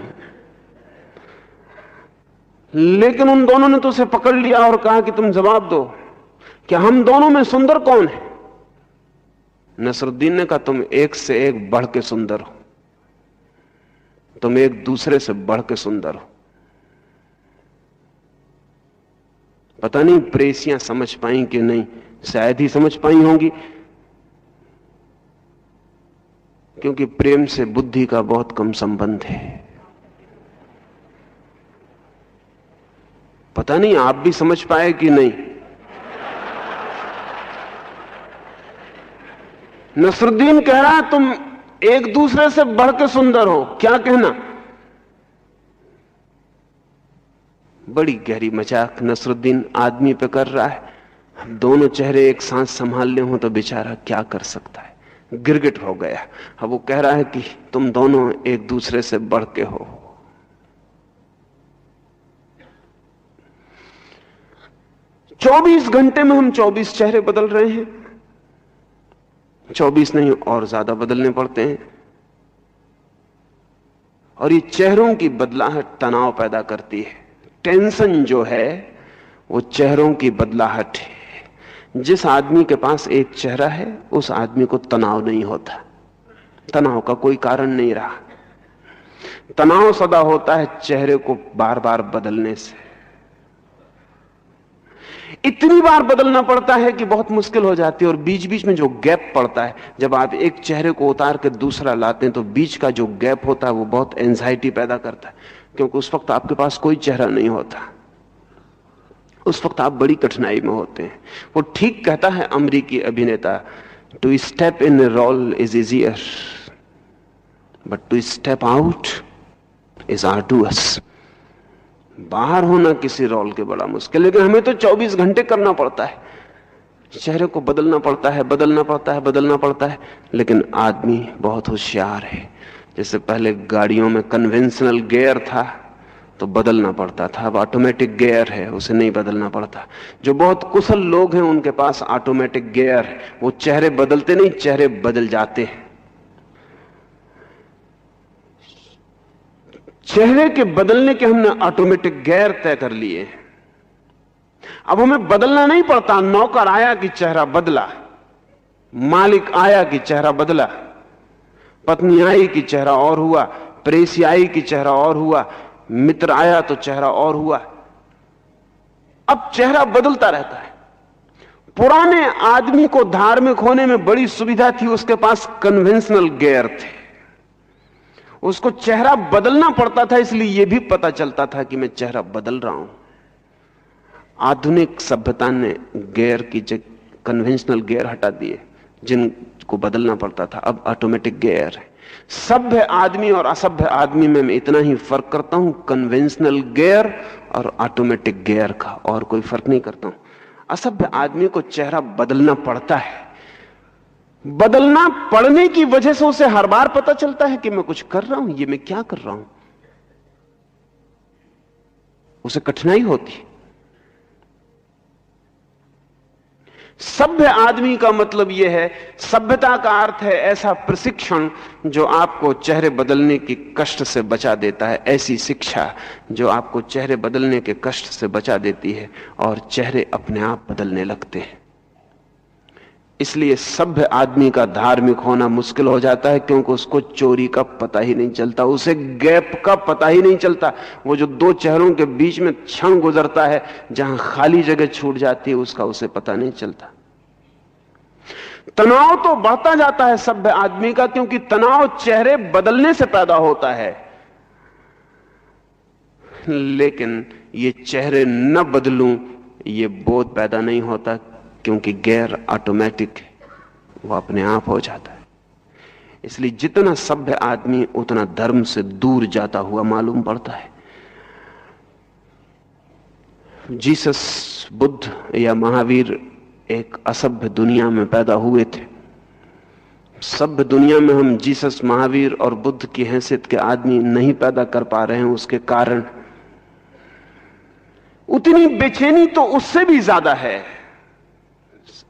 Speaker 1: लेकिन उन दोनों ने तो उसे पकड़ लिया और कहा कि तुम जवाब दो कि हम दोनों में सुंदर कौन है। नसरुद्दीन ने कहा तुम एक से एक बढ़ के सुंदर हो, तुम एक दूसरे से बढ़ के सुंदर हो। पता नहीं प्रेयसियां समझ पाई कि नहीं, शायद ही समझ पाई होंगी, क्योंकि प्रेम से बुद्धि का बहुत कम संबंध है। पता नहीं आप भी समझ पाए कि नहीं। नसरुद्दीन कह रहा है तुम एक दूसरे से बढ़ के सुंदर हो, क्या कहना। बड़ी गहरी मजाक नसरुद्दीन आदमी पे कर रहा है। दोनों चेहरे एक साथ संभालने हो तो बेचारा क्या कर सकता है, गिरगिट हो गया। अब वो कह रहा है कि तुम दोनों एक दूसरे से बढ़ के हो। 24 घंटे में हम 24 चेहरे बदल रहे हैं। 24 नहीं और ज्यादा बदलने पड़ते हैं। और ये चेहरों की बदलाहट तनाव पैदा करती है। टेंशन जो है वो चेहरों की बदलाहट है। जिस आदमी के पास एक चेहरा है उस आदमी को तनाव नहीं होता, तनाव का कोई कारण नहीं रहा। तनाव सदा होता है चेहरे को बार बार बदलने से। इतनी बार बदलना पड़ता है कि बहुत मुश्किल हो जाती है। और बीच बीच में जो गैप पड़ता है, जब आप एक चेहरे को उतार के दूसरा लाते हैं तो बीच का जो गैप होता है वो बहुत एंजाइटी पैदा करता है, क्योंकि उस वक्त आपके पास कोई चेहरा नहीं होता। उस वक्त आप बड़ी कठिनाई में होते हैं। वो ठीक कहता है अमेरिकी अभिनेता To step in a role is easier, but to step out is arduous. बाहर होना किसी रोल के बड़ा मुश्किल, लेकिन हमें तो 24 घंटे करना पड़ता है, चेहरे को बदलना पड़ता है, बदलना पड़ता है, बदलना पड़ता है। लेकिन आदमी बहुत होशियार है। जैसे पहले गाड़ियों में कन्वेंशनल गियर था तो बदलना पड़ता था, अब ऑटोमेटिक गियर है, उसे नहीं बदलना पड़ता। जो बहुत कुशल लोग हैं उनके पास ऑटोमेटिक गियर है, वो चेहरे बदलते नहीं, चेहरे बदल जाते हैं। चेहरे के बदलने के हमने ऑटोमेटिक गियर तय कर लिए। अब हमें बदलना नहीं पड़ता। नौकर आया कि चेहरा बदला, मालिक आया कि चेहरा बदला, पत्नी आई कि चेहरा और हुआ, प्रेसी आई कि चेहरा और हुआ, मित्र आया तो चेहरा और हुआ। अब चेहरा बदलता रहता है। पुराने आदमी को धार्मिक होने में बड़ी सुविधा थी, उसके पास कन्वेंशनल गियर थे, उसको चेहरा बदलना पड़ता था, इसलिए यह भी पता चलता था कि मैं चेहरा बदल रहा हूं। आधुनिक सभ्यता ने गियर की जगह कन्वेंशनल गियर हटा दिए, जिनको बदलना पड़ता था, अब ऑटोमेटिक गियर है। सभ्य आदमी और असभ्य आदमी में मैं इतना ही फर्क करता हूं, कन्वेंशनल गियर और ऑटोमेटिक गियर का, और कोई फर्क नहीं करता हूं। असभ्य आदमी को चेहरा बदलना पड़ता है। बदलना पड़ने की वजह से उसे हर बार पता चलता है कि मैं कुछ कर रहा हूं, ये मैं क्या कर रहा हूं, उसे कठिनाई होती। सभ्य आदमी का मतलब यह है, सभ्यता का अर्थ है ऐसा प्रशिक्षण जो आपको चेहरे बदलने की कष्ट से बचा देता है, ऐसी शिक्षा जो आपको चेहरे बदलने के कष्ट से बचा देती है और चेहरे अपने आप बदलने लगते हैं। इसलिए सभ्य आदमी का धार्मिक होना मुश्किल हो जाता है, क्योंकि उसको चोरी का पता ही नहीं चलता, उसे गैप का पता ही नहीं चलता। वो जो दो चेहरों के बीच में क्षण गुजरता है जहां खाली जगह छूट जाती है, उसका उसे पता नहीं चलता। तनाव तो बढ़ता जाता है सभ्य आदमी का, क्योंकि तनाव चेहरे बदलने से पैदा होता है। लेकिन ये चेहरे न बदलूं ये बोध पैदा नहीं होता, क्योंकि गैर ऑटोमेटिक है, वो अपने आप हो जाता है। इसलिए जितना सभ्य आदमी उतना धर्म से दूर जाता हुआ मालूम पड़ता है। जीसस, बुद्ध या महावीर एक असभ्य दुनिया में पैदा हुए थे। सभ्य दुनिया में हम जीसस, महावीर और बुद्ध की हैसियत के आदमी नहीं पैदा कर पा रहे हैं। उसके कारण उतनी बेचैनी तो उससे भी ज्यादा है।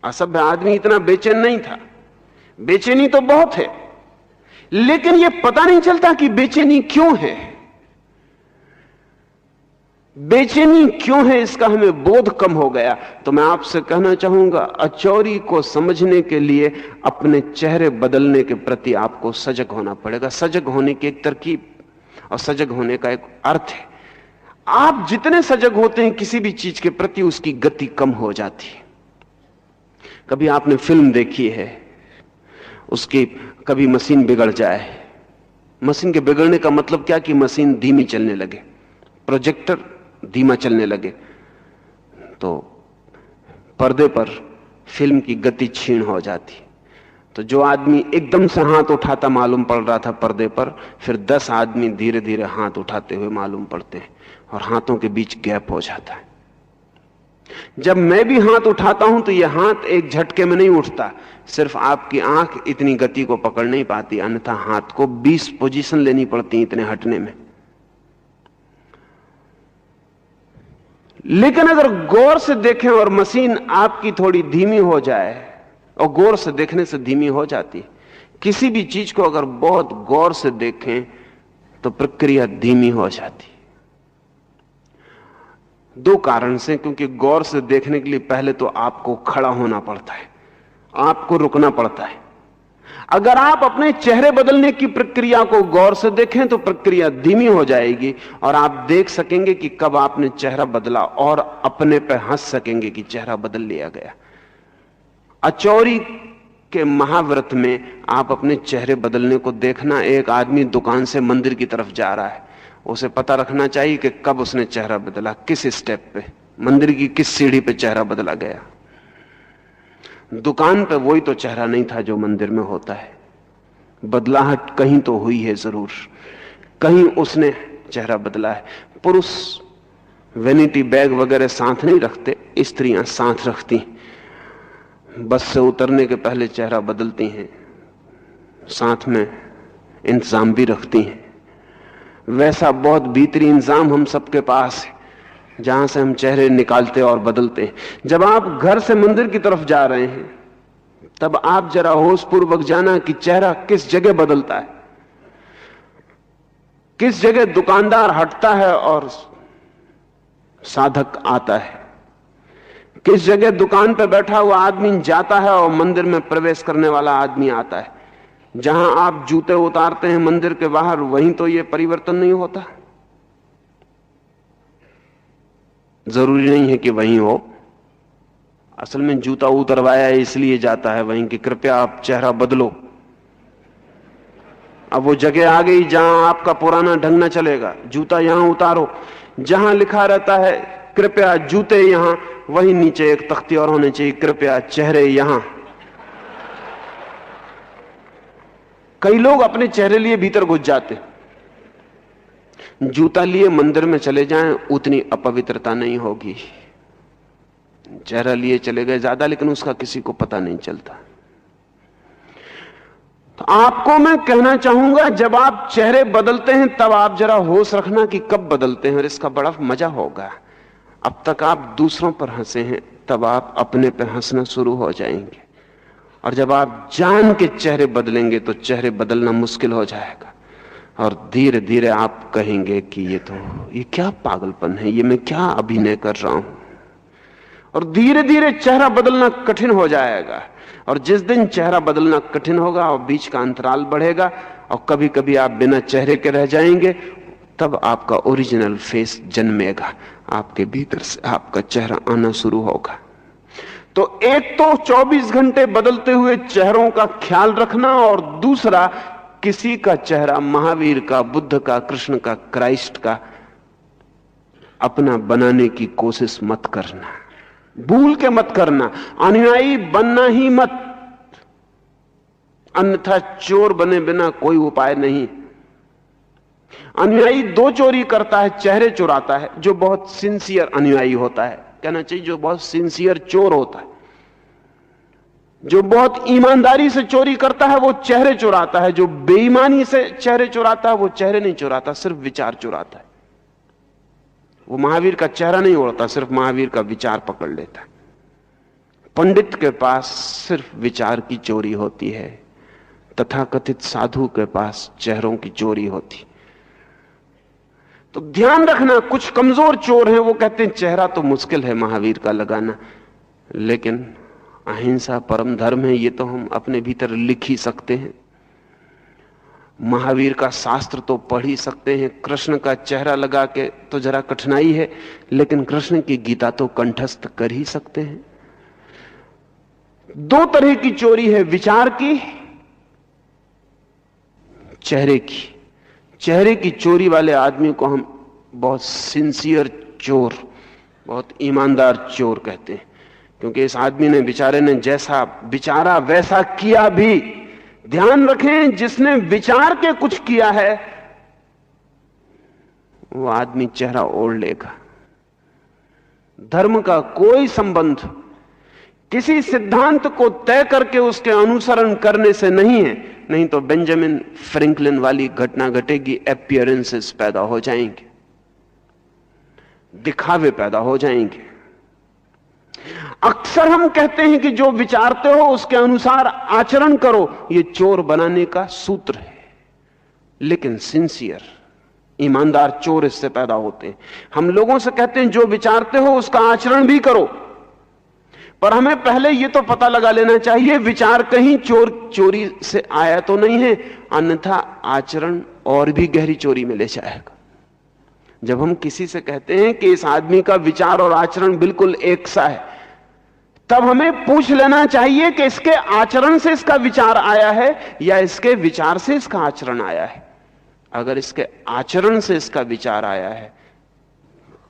Speaker 1: असभ्य आदमी इतना बेचैन नहीं था, बेचैनी तो बहुत है, लेकिन यह पता नहीं चलता कि बेचैनी क्यों है। बेचैनी क्यों है इसका हमें बोध कम हो गया। तो मैं आपसे कहना चाहूंगा, अचौरी को समझने के लिए अपने चेहरे बदलने के प्रति आपको सजग होना पड़ेगा। सजग होने की एक तरकीब और सजग होने का एक अर्थ है। आप जितने सजग होते हैं किसी भी चीज के प्रति, उसकी गति कम हो जाती है। कभी आपने फिल्म देखी है, उसकी कभी मशीन बिगड़ जाए। मशीन के बिगड़ने का मतलब क्या कि मशीन धीमी चलने लगे, प्रोजेक्टर धीमा चलने लगे, तो पर्दे पर फिल्म की गति क्षीण हो जाती। तो जो आदमी एकदम से हाथ उठाता मालूम पड़ रहा था पर्दे पर, फिर 10 आदमी धीरे धीरे हाथ उठाते हुए मालूम पड़ते हैं और हाथों के बीच गैप हो जाता है। जब मैं भी हाथ उठाता हूं तो यह हाथ एक झटके में नहीं उठता, सिर्फ आपकी आंख इतनी गति को पकड़ नहीं पाती, अन्यथा हाथ को 20 पोजीशन लेनी पड़ती इतने हटने में। लेकिन अगर गौर से देखें और मशीन आपकी थोड़ी धीमी हो जाए, और गौर से देखने से धीमी हो जाती है, किसी भी चीज को अगर बहुत गौर से देखें तो प्रक्रिया धीमी हो जाती। दो कारण से, क्योंकि गौर से देखने के लिए पहले तो आपको खड़ा होना पड़ता है, आपको रुकना पड़ता है। अगर आप अपने चेहरे बदलने की प्रक्रिया को गौर से देखें तो प्रक्रिया धीमी हो जाएगी और आप देख सकेंगे कि कब आपने चेहरा बदला और अपने पे हंस सकेंगे कि चेहरा बदल लिया गया। अचौरी के महाव्रत में आप अपने चेहरे बदलने को देखना। एक आदमी दुकान से मंदिर की तरफ जा रहा है, उसे पता रखना चाहिए कि कब उसने चेहरा बदला, किस स्टेप पे, मंदिर की किस सीढ़ी पे चेहरा बदला गया। दुकान पे वही तो चेहरा नहीं था जो मंदिर में होता है। बदलाहट कहीं तो हुई है जरूर, कहीं उसने चेहरा बदला है। पुरुष वेनिटी बैग वगैरह साथ नहीं रखते, स्त्रियां साथ रखती, बस से उतरने के पहले चेहरा बदलती हैं, साथ में इंतजाम भी रखती हैं। वैसा बहुत भीतरी इंतजाम हम सबके पास है, जहां से हम चेहरे निकालते और बदलते हैं। जब आप घर से मंदिर की तरफ जा रहे हैं, तब आप जरा होश पूर्वक जाना कि चेहरा किस जगह बदलता है, किस जगह दुकानदार हटता है और साधक आता है, किस जगह दुकान पर बैठा हुआ आदमी जाता है और मंदिर में प्रवेश करने वाला आदमी आता है। जहां आप जूते उतारते हैं मंदिर के बाहर, वहीं तो यह परिवर्तन नहीं होता। जरूरी नहीं है कि वहीं हो, असल में जूता उतरवाया इसलिए जाता है वहीं कि कृपया आप चेहरा बदलो। अब वो जगह आ गई जहां आपका पुराना ढंग न चलेगा, जूता यहां उतारो। जहां लिखा रहता है कृपया जूते यहां, वहीं नीचे एक तख्ती और होने चाहिए, कृपया चेहरे यहां। कई लोग अपने चेहरे लिए भीतर घुस जाते, जूता लिए मंदिर में चले जाएं, उतनी अपवित्रता नहीं होगी। चेहरा लिए चले गए ज्यादा, लेकिन उसका किसी को पता नहीं चलता। तो आपको मैं कहना चाहूंगा, जब आप चेहरे बदलते हैं तब आप जरा होश रखना कि कब बदलते हैं, और इसका बड़ा मजा होगा। अब तक आप दूसरों पर हंसे हैं, तब आप अपने पर हंसना शुरू हो जाएंगे, और जब आप जान के चेहरे बदलेंगे तो चेहरे बदलना मुश्किल हो जाएगा, और धीरे धीरे आप कहेंगे कि ये क्या पागलपन है, ये मैं क्या अभिनय कर रहा हूं। और धीरे धीरे चेहरा बदलना कठिन हो जाएगा, और जिस दिन चेहरा बदलना कठिन होगा और बीच का अंतराल बढ़ेगा और कभी कभी आप बिना चेहरे के रह जाएंगे, तब आपका ओरिजिनल फेस जन्मेगा, आपके भीतर से आपका चेहरा आना शुरू होगा। तो एक तो 24 घंटे बदलते हुए चेहरों का ख्याल रखना, और दूसरा किसी का चेहरा महावीर का, बुद्ध का, कृष्ण का, क्राइस्ट का अपना बनाने की कोशिश मत करना, भूल के मत करना। अनुयायी बनना ही मत, अन्यथा चोर बने बिना कोई उपाय नहीं। अनुयायी दो चोरी करता है, चेहरे चुराता है, जो बहुत सिंसियर अनुयायी होता है, कहना चाहिए जो बहुत सिंसियर चोर होता है। जो बहुत ईमानदारी से चोरी करता है वो चेहरे चुराता है, जो बेईमानी से चेहरे चुराता है वो चेहरे नहीं चुराता, सिर्फ विचार चुराता है। वो महावीर का चेहरा नहीं उड़ता, सिर्फ महावीर का विचार पकड़ लेता है। पंडित के पास सिर्फ विचार की चोरी होती है, तथाकथित साधु के पास चेहरों की चोरी होती। तो ध्यान रखना, कुछ कमजोर चोर हैं, वो कहते हैं चेहरा तो मुश्किल है महावीर का लगाना, लेकिन अहिंसा परम धर्म है, ये तो हम अपने भीतर लिख ही सकते हैं। महावीर का शास्त्र तो पढ़ ही सकते हैं, कृष्ण का चेहरा लगा के तो जरा कठिनाई है, लेकिन कृष्ण की गीता तो कंठस्थ कर ही सकते हैं। दो तरह की चोरी है, विचार की, चेहरे की। चेहरे की चोरी वाले आदमी को हम बहुत सिंसियर चोर, बहुत ईमानदार चोर कहते हैं, क्योंकि इस आदमी ने, बेचारे ने जैसा विचारा वैसा किया भी। ध्यान रखें, जिसने विचार के कुछ किया है वो आदमी चेहरा ओढ़ लेगा। धर्म का कोई संबंध किसी सिद्धांत को तय करके उसके अनुसरण करने से नहीं है, नहीं तो बेंजामिन फ्रैंकलिन वाली घटना घटेगी, अपीयरेंसेस पैदा हो जाएंगे, दिखावे पैदा हो जाएंगे। अक्सर हम कहते हैं कि जो विचारते हो उसके अनुसार आचरण करो, यह चोर बनाने का सूत्र है, लेकिन सिंसियर ईमानदार चोर इससे पैदा होते हैं। हम लोगों से कहते हैं जो विचारते हो उसका आचरण भी करो, पर हमें पहले यह तो पता लगा लेना चाहिए विचार कहीं चोरी से आया तो नहीं है, अन्यथा आचरण और भी गहरी चोरी में ले जाएगा। जब हम किसी से कहते हैं कि इस आदमी का विचार और आचरण बिल्कुल एक सा है, तब हमें पूछ लेना चाहिए कि इसके आचरण से इसका विचार आया है या इसके विचार से इसका आचरण आया है। अगर इसके आचरण से इसका विचार आया है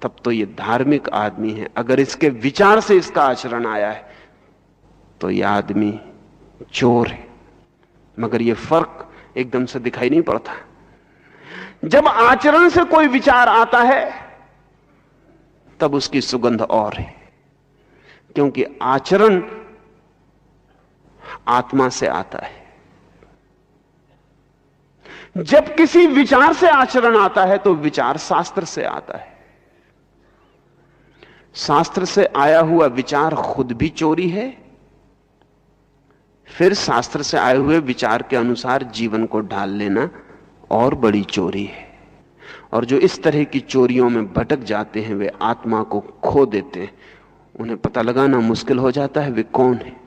Speaker 1: तब तो यह धार्मिक आदमी है, अगर इसके विचार से इसका आचरण आया है तो यह आदमी चोर है। मगर यह फर्क एकदम से दिखाई नहीं पड़ता। जब आचरण से कोई विचार आता है तब उसकी सुगंध और है, क्योंकि आचरण आत्मा से आता है। जब किसी विचार से आचरण आता है तो विचार शास्त्र से आता है। शास्त्र से आया हुआ विचार खुद भी चोरी है, फिर शास्त्र से आए हुए विचार के अनुसार जीवन को ढाल लेना और बड़ी चोरी है। और जो इस तरह की चोरियों में भटक जाते हैं वे आत्मा को खो देते हैं। उन्हें पता लगाना मुश्किल हो जाता है वे कौन है।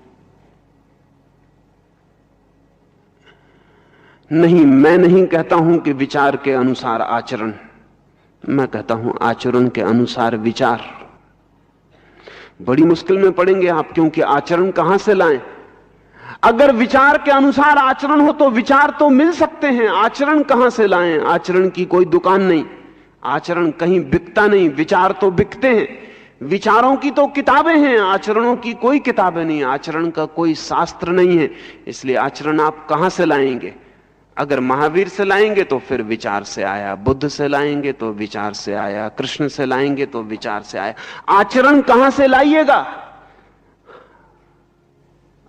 Speaker 1: नहीं, मैं नहीं कहता हूं कि विचार के अनुसार आचरण, मैं कहता हूं आचरण के अनुसार विचार। बड़ी मुश्किल में पड़ेंगे आप, क्योंकि आचरण कहां से लाएं? अगर विचार के अनुसार आचरण हो तो विचार तो मिल सकते हैं, आचरण कहां से लाएं? आचरण की कोई दुकान नहीं, आचरण कहीं बिकता नहीं, विचार तो बिकते हैं। विचारों की तो किताबें हैं, आचरणों की कोई किताबें नहीं, आचरण का कोई शास्त्र नहीं है। इसलिए आचरण आप कहां से लाएंगे? अगर महावीर से लाएंगे तो फिर विचार से आया, बुद्ध से लाएंगे तो विचार से आया, कृष्ण से लाएंगे तो विचार से आया। आचरण कहां से लाइएगा?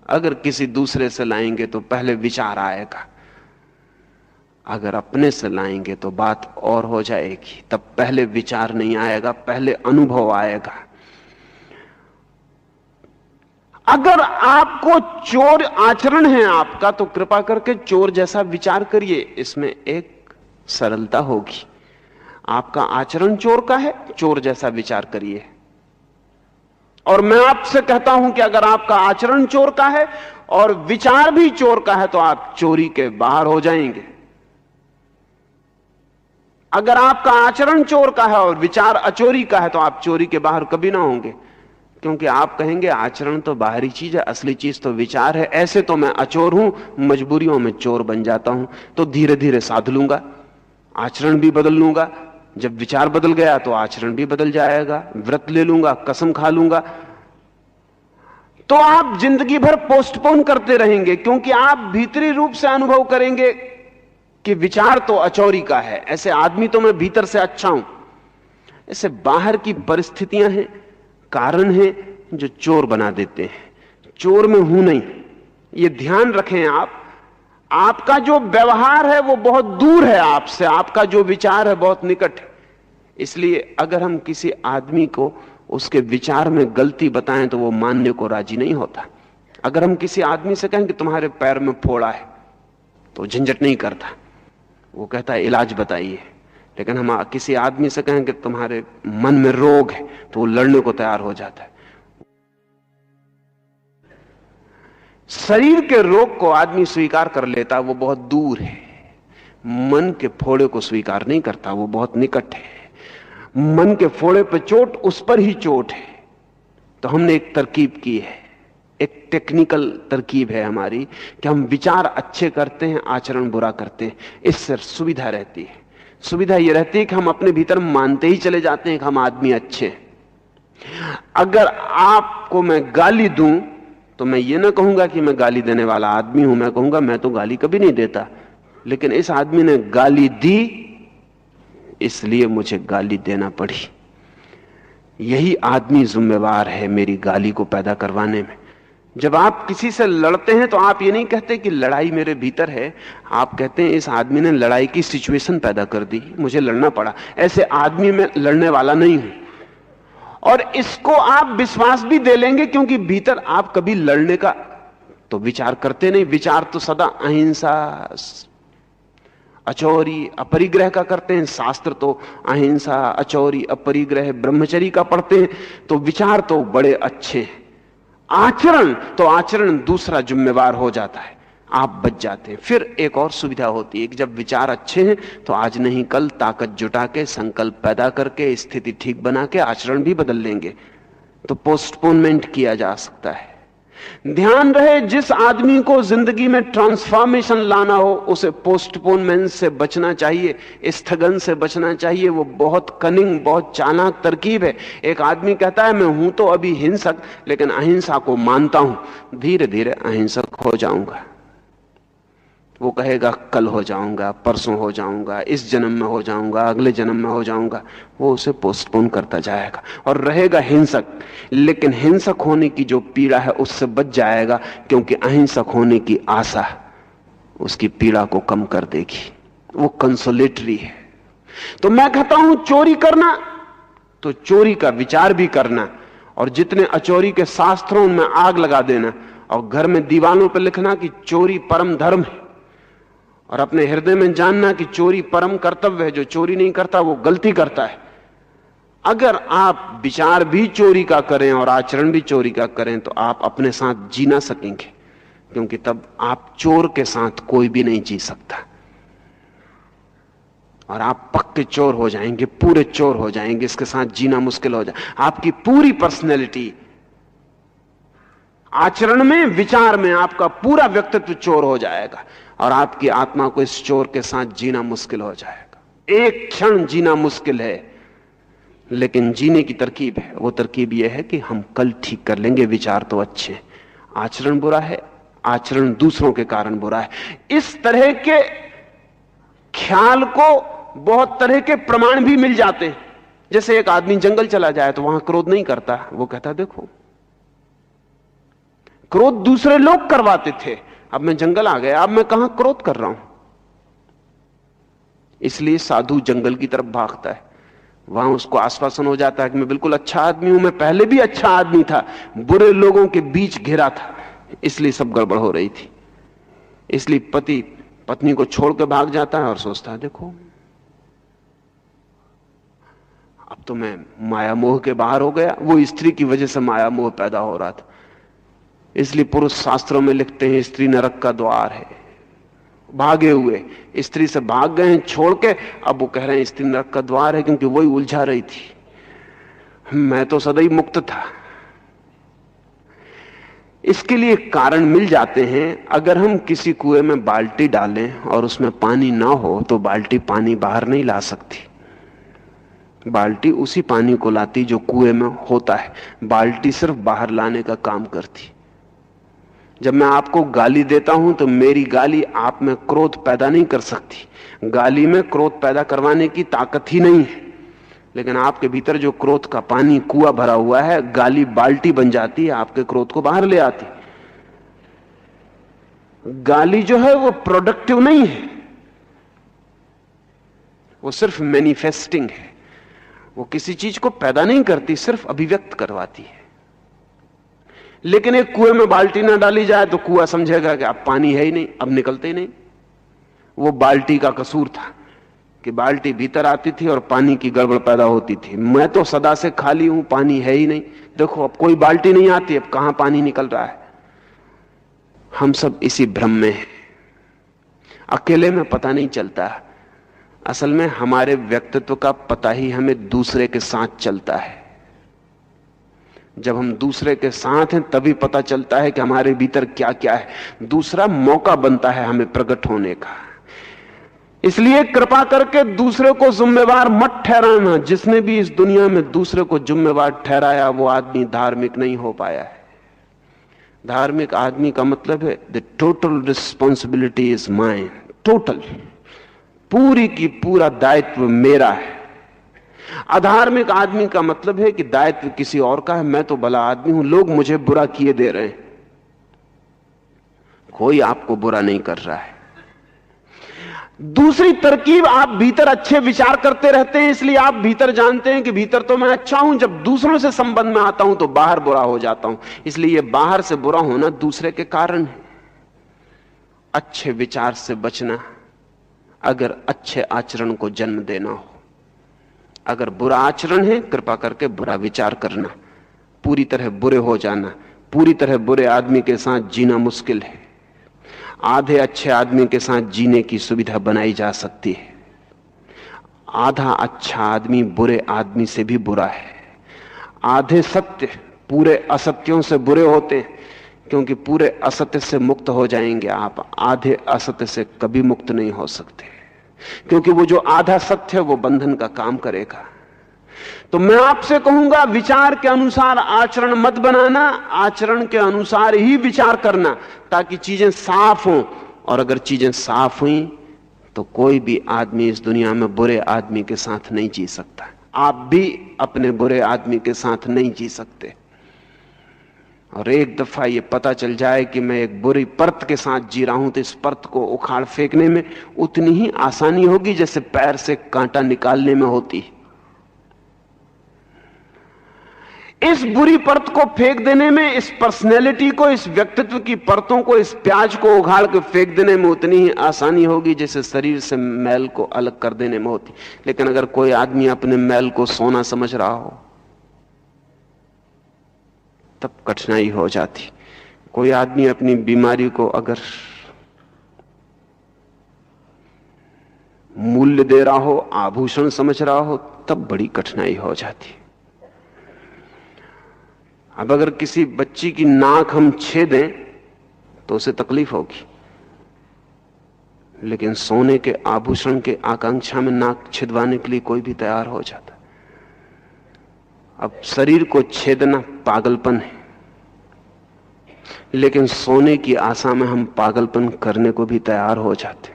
Speaker 1: अगर किसी दूसरे से लाएंगे तो पहले विचार आएगा, अगर अपने से लाएंगे तो बात और हो जाएगी। तब पहले विचार नहीं आएगा, पहले अनुभव आएगा। अगर आपको चोर आचरण है आपका, तो कृपा करके चोर जैसा विचार करिए, इसमें एक सरलता होगी। आपका आचरण चोर का है, चोर जैसा विचार करिए। और मैं आपसे कहता हूं कि अगर आपका आचरण चोर का है और विचार भी चोर का है तो आप चोरी के बाहर हो जाएंगे। अगर आपका आचरण चोर का है और विचार अचोरी का है तो आप चोरी के बाहर कभी ना होंगे, क्योंकि आप कहेंगे आचरण तो बाहरी चीज है, असली चीज तो विचार है। ऐसे तो मैं अचोर हूं, मजबूरियों में चोर बन जाता हूं, तो धीरे धीरे साध लूंगा, आचरण भी बदल लूंगा। जब विचार बदल गया तो आचरण भी बदल जाएगा, व्रत ले लूंगा, कसम खा लूंगा। तो आप जिंदगी भर पोस्टपोन करते रहेंगे, क्योंकि आप भीतरी रूप से अनुभव करेंगे कि विचार तो अचोरी का है, ऐसे आदमी तो मैं भीतर से अच्छा हूं। ऐसे बाहर की परिस्थितियां हैं, कारण हैं जो चोर बना देते हैं। चोर में हूं नहीं, ये ध्यान रखें आप। आपका जो व्यवहार है वो बहुत दूर है आपसे, आपका जो विचार है बहुत निकट है। इसलिए अगर हम किसी आदमी को उसके विचार में गलती बताएं तो वो मानने को राजी नहीं होता। अगर हम किसी आदमी से कहें कि तुम्हारे पैर में फोड़ा है तो झंझट नहीं करता, वो कहता है इलाज बताइए। लेकिन हम किसी आदमी से कहें कि तुम्हारे मन में रोग है तो वो लड़ने को तैयार हो जाता है। शरीर के रोग को आदमी स्वीकार कर लेता, वो बहुत दूर है। मन के फोड़े को स्वीकार नहीं करता, वो बहुत निकट है। मन के फोड़े पर चोट, उस पर ही चोट है। तो हमने एक तरकीब की है, एक टेक्निकल तरकीब है हमारी, कि हम विचार अच्छे करते हैं, आचरण बुरा करते हैं। इससे सुविधा रहती है। सुविधा यह रहती है कि हम अपने भीतर मानते ही चले जाते हैं कि हम आदमी अच्छे हैं। अगर आपको मैं गाली दूं तो मैं ये ना कहूंगा कि मैं गाली देने वाला आदमी हूं, मैं कहूंगा मैं तो गाली कभी नहीं देता, लेकिन इस आदमी ने गाली दी इसलिए मुझे गाली देना पड़ी। यही आदमी जिम्मेवार है मेरी गाली को पैदा करवाने में। जब आप किसी से लड़ते हैं तो आप ये नहीं कहते कि लड़ाई मेरे भीतर है, आप कहते हैं इस आदमी ने लड़ाई की सिचुएशन पैदा कर दी, मुझे लड़ना पड़ा। ऐसे आदमी में लड़ने वाला नहीं हूं। और इसको आप विश्वास भी दे लेंगे, क्योंकि भीतर आप कभी लड़ने का तो विचार करते नहीं। विचार तो सदा अहिंसा, अचौरी, अपरिग्रह का करते हैं। शास्त्र तो अहिंसा, अचौरी, अपरिग्रह, ब्रह्मचर्य का पढ़ते हैं। तो विचार तो बड़े अच्छे हैं। आचरण दूसरा जिम्मेवार हो जाता है, आप बच जाते हैं। फिर एक और सुविधा होती है कि जब विचार अच्छे हैं तो आज नहीं कल ताकत जुटा के, संकल्प पैदा करके, स्थिति ठीक बना के आचरण भी बदल लेंगे। तो पोस्टपोनमेंट किया जा सकता है। ध्यान रहे, जिस आदमी को जिंदगी में ट्रांसफॉर्मेशन लाना हो उसे पोस्टपोनमेंट से बचना चाहिए, स्थगन से बचना चाहिए। वो बहुत कनिंग, बहुत चालाक तरकीब है। एक आदमी कहता है मैं हूं तो अभी हिंसक, लेकिन अहिंसा को मानता हूं, धीरे धीरे अहिंसक हो जाऊंगा। वो कहेगा कल हो जाऊंगा, परसों हो जाऊंगा, इस जन्म में हो जाऊंगा, अगले जन्म में हो जाऊंगा। वो उसे पोस्टपोन करता जाएगा और रहेगा हिंसक। लेकिन हिंसक होने की जो पीड़ा है उससे बच जाएगा, क्योंकि अहिंसक होने की आशा उसकी पीड़ा को कम कर देगी। वो कंसोलेटरी है। तो मैं कहता हूं चोरी करना तो चोरी का विचार भी करना, और जितने अचोरी के शास्त्रों में आग लगा देना, और घर में दीवालों पर लिखना कि चोरी परम धर्म है, और अपने हृदय में जानना कि चोरी परम कर्तव्य है। जो चोरी नहीं करता वो गलती करता है। अगर आप विचार भी चोरी का करें और आचरण भी चोरी का करें तो आप अपने साथ जी ना सकेंगे, क्योंकि तब आप चोर के साथ कोई भी नहीं जी सकता, और आप पक्के चोर हो जाएंगे, पूरे चोर हो जाएंगे। इसके साथ जीना मुश्किल हो जाए। आपकी पूरी पर्सनैलिटी, आचरण में, विचार में आपका पूरा व्यक्तित्व चोर हो जाएगा, और आपकी आत्मा को इस चोर के साथ जीना मुश्किल हो जाएगा। एक क्षण जीना मुश्किल है, लेकिन जीने की तरकीब है। वो तरकीब यह है कि हम कल ठीक कर लेंगे। विचार तो अच्छे हैं, आचरण बुरा है, आचरण दूसरों के कारण बुरा है। इस तरह के ख्याल को बहुत तरह के प्रमाण भी मिल जाते हैं। जैसे एक आदमी जंगल चला जाए तो वहां क्रोध नहीं करता, वो कहता देखो क्रोध दूसरे लोग करवाते थे, अब मैं जंगल आ गया, अब मैं कहां क्रोध कर रहा हूं। इसलिए साधु जंगल की तरफ भागता है। वहां उसको आश्वासन हो जाता है कि मैं बिल्कुल अच्छा आदमी हूं, मैं पहले भी अच्छा आदमी था, बुरे लोगों के बीच घिरा था, इसलिए सब गड़बड़ हो रही थी। इसलिए पति पत्नी को छोड़ के भाग जाता है और सोचता है देखो अब तो मैं माया मोह के बाहर हो गया। वो स्त्री की वजह से माया मोह पैदा हो रहा था। इसलिए पुरुष शास्त्रों में लिखते हैं स्त्री नरक का द्वार है। भागे हुए, स्त्री से भाग गए हैं छोड़ के, अब वो कह रहे हैं स्त्री नरक का द्वार है, क्योंकि वही उलझा रही थी, मैं तो सदैव मुक्त था। इसके लिए कारण मिल जाते हैं। अगर हम किसी कुएं में बाल्टी डालें और उसमें पानी ना हो तो बाल्टी पानी बाहर नहीं ला सकती। बाल्टी उसी पानी को लाती जो कुएं में होता है। बाल्टी सिर्फ बाहर लाने का काम करती। जब मैं आपको गाली देता हूं तो मेरी गाली आप में क्रोध पैदा नहीं कर सकती। गाली में क्रोध पैदा करवाने की ताकत ही नहीं है। लेकिन आपके भीतर जो क्रोध का पानी कुआं भरा हुआ है, गाली बाल्टी बन जाती है, आपके क्रोध को बाहर ले आती। गाली जो है वो प्रोडक्टिव नहीं है, वो सिर्फ मैनिफेस्टिंग है। वो किसी चीज को पैदा नहीं करती, सिर्फ अभिव्यक्त करवाती है। लेकिन एक कुएं में बाल्टी ना डाली जाए तो कुआं समझेगा कि अब पानी है ही नहीं, अब निकलते ही नहीं। वो बाल्टी का कसूर था कि बाल्टी भीतर आती थी और पानी की गड़बड़ पैदा होती थी। मैं तो सदा से खाली हूं, पानी है ही नहीं, देखो अब कोई बाल्टी नहीं आती, अब कहां पानी निकल रहा है। हम सब इसी भ्रम में हैं। अकेले में पता नहीं चलता। असल में हमारे व्यक्तित्व का पता ही हमें दूसरे के साथ चलता है। जब हम दूसरे के साथ हैं तभी पता चलता है कि हमारे भीतर क्या क्या है। दूसरा मौका बनता है हमें प्रकट होने का। इसलिए कृपा करके दूसरे को जिम्मेवार मत ठहराना। जिसने भी इस दुनिया में दूसरे को जिम्मेवार ठहराया वो आदमी धार्मिक नहीं हो पाया है। धार्मिक आदमी का मतलब है the total responsibility is mine. Total, पूरी की पूरा दायित्व मेरा है। अधार्मिक आदमी का मतलब है कि दायित्व किसी और का है, मैं तो भला आदमी हूं, लोग मुझे बुरा किए दे रहे हैं। कोई आपको बुरा नहीं कर रहा है। दूसरी तरकीब, आप भीतर अच्छे विचार करते रहते हैं, इसलिए आप भीतर जानते हैं कि भीतर तो मैं अच्छा हूं। जब दूसरों से संबंध में आता हूं तो बाहर बुरा हो जाता हूं। इसलिए यह बाहर से बुरा होना दूसरे के कारण है। अच्छे विचार से बचना अगर अच्छे आचरण को जन्म देना हो। अगर बुरा आचरण है, कृपा करके बुरा विचार करना। पूरी तरह बुरे हो जाना, पूरी तरह बुरे आदमी के साथ जीना मुश्किल है। आधे अच्छे आदमी के साथ जीने की सुविधा बनाई जा सकती है। आधा अच्छा आदमी बुरे आदमी से भी बुरा है। आधे सत्य पूरे असत्यों से बुरे होते हैं, क्योंकि पूरे असत्य से मुक्त हो जाएंगे आप, आधे असत्य से कभी मुक्त नहीं हो सकते, क्योंकि वो जो आधा सत्य है वो बंधन का काम करेगा। तो मैं आपसे कहूंगा, विचार के अनुसार आचरण मत बनाना, आचरण के अनुसार ही विचार करना, ताकि चीजें साफ हों। और अगर चीजें साफ हुई तो कोई भी आदमी इस दुनिया में बुरे आदमी के साथ नहीं जी सकता। आप भी अपने बुरे आदमी के साथ नहीं जी सकते। और एक दफा ये पता चल जाए कि मैं एक बुरी परत के साथ जी रहा हूं, तो इस परत को उखाड़ फेंकने में उतनी ही आसानी होगी जैसे पैर से कांटा निकालने में होती। इस बुरी परत को फेंक देने में, इस पर्सनैलिटी को, इस व्यक्तित्व की परतों को, इस प्याज को उखाड़ के फेंक देने में उतनी ही आसानी होगी जैसे शरीर से मैल को अलग कर देने में होती। लेकिन अगर कोई आदमी अपने मैल को सोना समझ रहा हो तब कठिनाई हो जाती। कोई आदमी अपनी बीमारी को अगर मूल्य दे रहा हो, आभूषण समझ रहा हो, तब बड़ी कठिनाई हो जाती। अब अगर किसी बच्ची की नाक हम छेदें तो उसे तकलीफ होगी, लेकिन सोने के आभूषण के आकांक्षा में नाक छिदवाने के लिए कोई भी तैयार हो जाता। अब शरीर को छेदना पागलपन है, लेकिन सोने की आशा में हम पागलपन करने को भी तैयार हो जाते।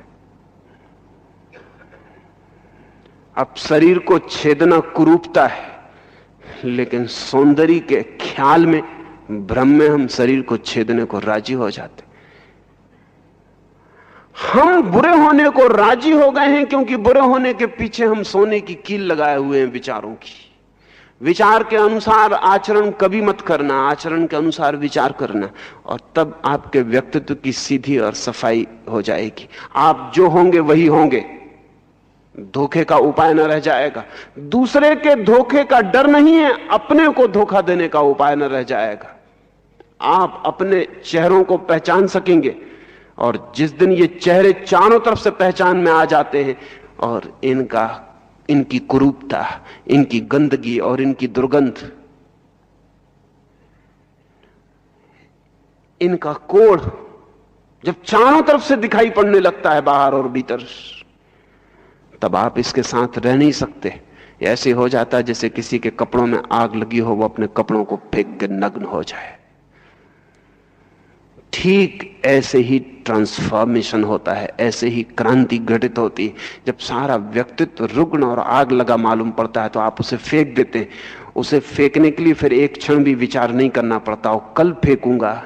Speaker 1: अब शरीर को छेदना कुरूपता है, लेकिन सौंदर्य के ख्याल में, भ्रम में हम शरीर को छेदने को राजी हो जाते। हम बुरे होने को राजी हो गए हैं क्योंकि बुरे होने के पीछे हम सोने की कील लगाए हुए हैं विचारों की। विचार के अनुसार आचरण कभी मत करना, आचरण के अनुसार विचार करना, और तब आपके व्यक्तित्व की सीधी और सफाई हो जाएगी। आप जो होंगे वही होंगे, धोखे का उपाय न रह जाएगा। दूसरे के धोखे का डर नहीं है, अपने को धोखा देने का उपाय न रह जाएगा। आप अपने चेहरों को पहचान सकेंगे, और जिस दिन ये चेहरे चारों तरफ से पहचान में आ जाते हैं और इनकी कुरूपता, इनकी गंदगी और इनकी दुर्गंध, इनका कोढ़ जब चारों तरफ से दिखाई पड़ने लगता है, बाहर और भीतर, तब आप इसके साथ रह नहीं सकते। ऐसे हो जाता है जैसे किसी के कपड़ों में आग लगी हो, वो अपने कपड़ों को फेंक के नग्न हो जाए। ठीक ऐसे ही ट्रांसफॉर्मेशन होता है, ऐसे ही क्रांति घटित होती है। जब सारा व्यक्तित्व रुग्ण और आग लगा मालूम पड़ता है तो आप उसे फेंक देते हैं। उसे फेंकने के लिए फिर एक क्षण भी विचार नहीं करना पड़ता, हो कल फेंकूंगा,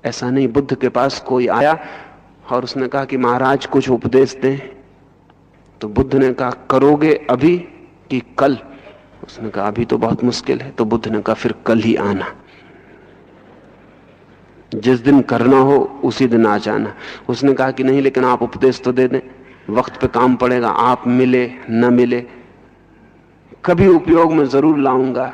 Speaker 1: ऐसा नहीं। बुद्ध के पास कोई आया और उसने कहा कि महाराज कुछ उपदेश दें। तो बुद्ध ने कहा करोगे अभी कि कल? उसने कहा अभी तो बहुत मुश्किल है। तो बुद्ध ने कहा फिर कल ही आना, जिस दिन करना हो उसी दिन आ जाना। उसने कहा कि नहीं, लेकिन आप उपदेश तो दे दें, वक्त पे काम पड़ेगा, आप मिले न मिले कभी उपयोग में जरूर लाऊंगा।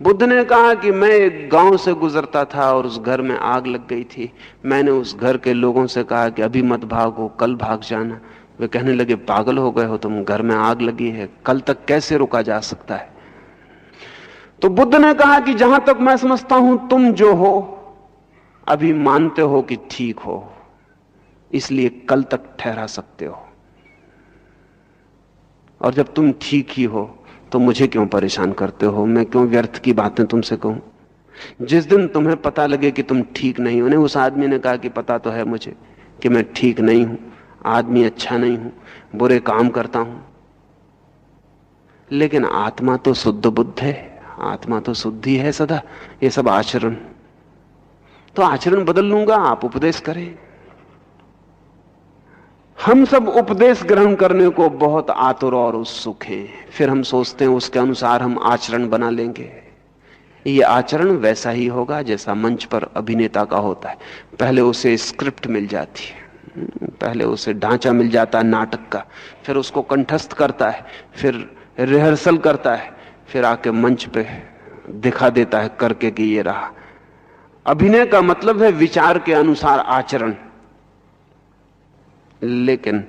Speaker 1: बुद्ध ने कहा कि मैं एक गांव से गुजरता था और उस घर में आग लग गई थी। मैंने उस घर के लोगों से कहा कि अभी मत भागो, कल भाग जाना। वे कहने लगे पागल हो गए हो तुम, घर में आग लगी है, कल तक कैसे रुका जा सकता है? तो बुद्ध ने कहा कि जहां तक मैं समझता हूं तुम जो हो अभी मानते हो कि ठीक हो, इसलिए कल तक ठहरा सकते हो, और जब तुम ठीक ही हो तो मुझे क्यों परेशान करते हो? मैं क्यों व्यर्थ की बातें तुमसे कहूं? जिस दिन तुम्हें पता लगे कि तुम ठीक नहीं हो। उस आदमी ने कहा कि पता तो है मुझे कि मैं ठीक नहीं हूं, आदमी अच्छा नहीं हूं, बुरे काम करता हूं, लेकिन आत्मा तो शुद्ध बुद्ध है, आत्मा तो शुद्धि है सदा। ये सब आचरण, तो आचरण बदल लूंगा, आप उपदेश करें। हम सब उपदेश ग्रहण करने को बहुत आतुर और उत्सुक हैं, फिर हम सोचते हैं उसके अनुसार हम आचरण बना लेंगे। ये आचरण वैसा ही होगा जैसा मंच पर अभिनेता का होता है। पहले उसे स्क्रिप्ट मिल जाती है, पहले उसे ढांचा मिल जाता है नाटक का, फिर उसको कंठस्थ करता है, फिर रिहर्सल करता है, फिर आके मंच पे दिखा देता है करके कि ये रहा। अभिनय का मतलब है विचार के अनुसार आचरण, लेकिन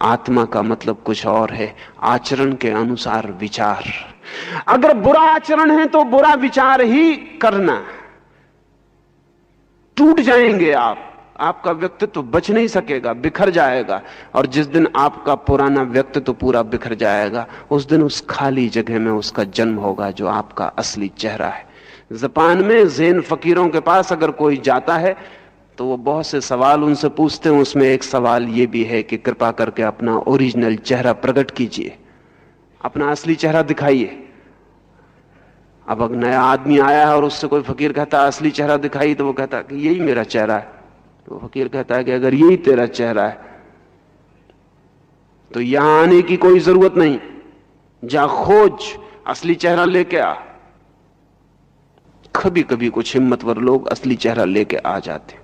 Speaker 1: आत्मा का मतलब कुछ और है, आचरण के अनुसार विचार। अगर बुरा आचरण है तो बुरा विचार ही करना, टूट जाएंगे आपका व्यक्तित्व बच नहीं सकेगा, बिखर जाएगा। और जिस दिन आपका पुराना व्यक्तित्व पूरा बिखर जाएगा, उस दिन उस खाली जगह में उसका जन्म होगा जो आपका असली चेहरा है। जापान में ज़ेन फकीरों के पास अगर कोई जाता है तो वो बहुत से सवाल उनसे पूछते हैं। उसमें एक सवाल ये भी है कि कृपा करके अपना ओरिजिनल चेहरा प्रकट कीजिए, अपना असली चेहरा दिखाइए। अब अगर नया आदमी आया है और उससे कोई फकीर कहता है असली चेहरा दिखाई, तो वो कहता है कि यही मेरा चेहरा है। तो फकीर कहता है कि अगर यही तेरा चेहरा है तो यहां आने की कोई जरूरत नहीं, जा खोज, असली चेहरा लेके आ। कभी कभी कुछ हिम्मतवर लोग असली चेहरा लेके आ जाते,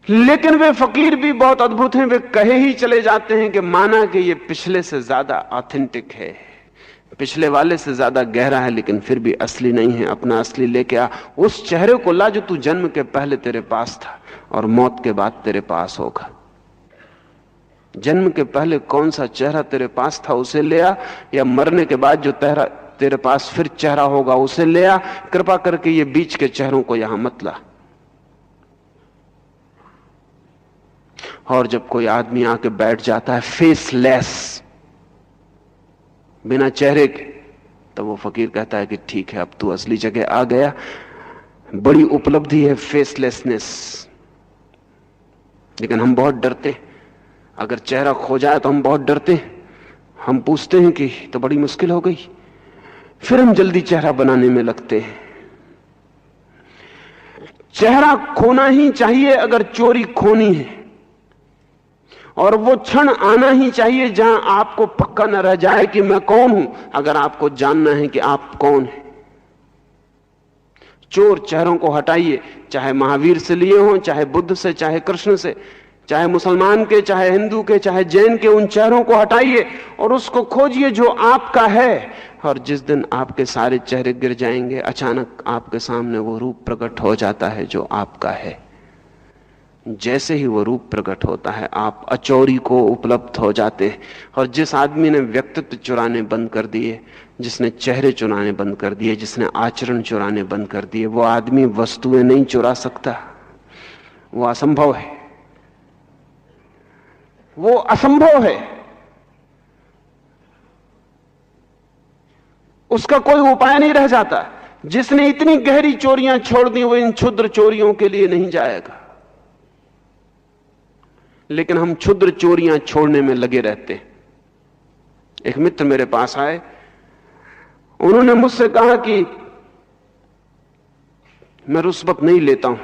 Speaker 1: लेकिन वे फकीर भी बहुत अद्भुत हैं। वे कहे ही चले जाते हैं कि माना कि ये पिछले से ज्यादा ऑथेंटिक है, पिछले वाले से ज्यादा गहरा है, लेकिन फिर भी असली नहीं है। अपना असली लेके आ, उस चेहरे को ला जो तू जन्म के पहले तेरे पास था और मौत के बाद तेरे पास होगा। जन्म के पहले कौन सा चेहरा तेरे पास था उसे ले आ, या मरने के बाद जो तेरे पास फिर चेहरा होगा उसे ले आ। कृपा करके ये बीच के चेहरों को यहां मत ला। और जब कोई आदमी आके बैठ जाता है फेसलेस, बिना चेहरे के, तो वो फकीर कहता है कि ठीक है, अब तू असली जगह आ गया। बड़ी उपलब्धि है फेसलेसनेस। लेकिन हम बहुत डरते, अगर चेहरा खो जाए तो हम बहुत डरते। हम पूछते हैं कि तो बड़ी मुश्किल हो गई, फिर हम जल्दी चेहरा बनाने में लगते हैं। चेहरा खोना ही चाहिए अगर चोरी खोनी है, और वो क्षण आना ही चाहिए जहां आपको पक्का न रह जाए कि मैं कौन हूं, अगर आपको जानना है कि आप कौन हैं। चोर चेहरों को हटाइए, चाहे महावीर से लिए हों, चाहे बुद्ध से, चाहे कृष्ण से, चाहे मुसलमान के, चाहे हिंदू के, चाहे जैन के, उन चेहरों को हटाइए और उसको खोजिए जो आपका है। और जिस दिन आपके सारे चेहरे गिर जाएंगे, अचानक आपके सामने वो रूप प्रकट हो जाता है जो आपका है। जैसे ही वो रूप प्रकट होता है, आप अचौरी को उपलब्ध हो जाते हैं। और जिस आदमी ने व्यक्तित्व चुराने बंद कर दिए, जिसने चेहरे चुराने बंद कर दिए, जिसने आचरण चुराने बंद कर दिए, वो आदमी वस्तुएं नहीं चुरा सकता। वो असंभव है, वो असंभव है। उसका कोई उपाय नहीं रह जाता। जिसने इतनी गहरी चोरियां छोड़ दी, वो इन क्षुद्र चोरियों के लिए नहीं जाएगा। लेकिन हम क्षुद्र चोरियां छोड़ने में लगे रहते हैं। एक मित्र मेरे पास आए, उन्होंने मुझसे कहा कि मैं रुस्वत नहीं लेता हूं,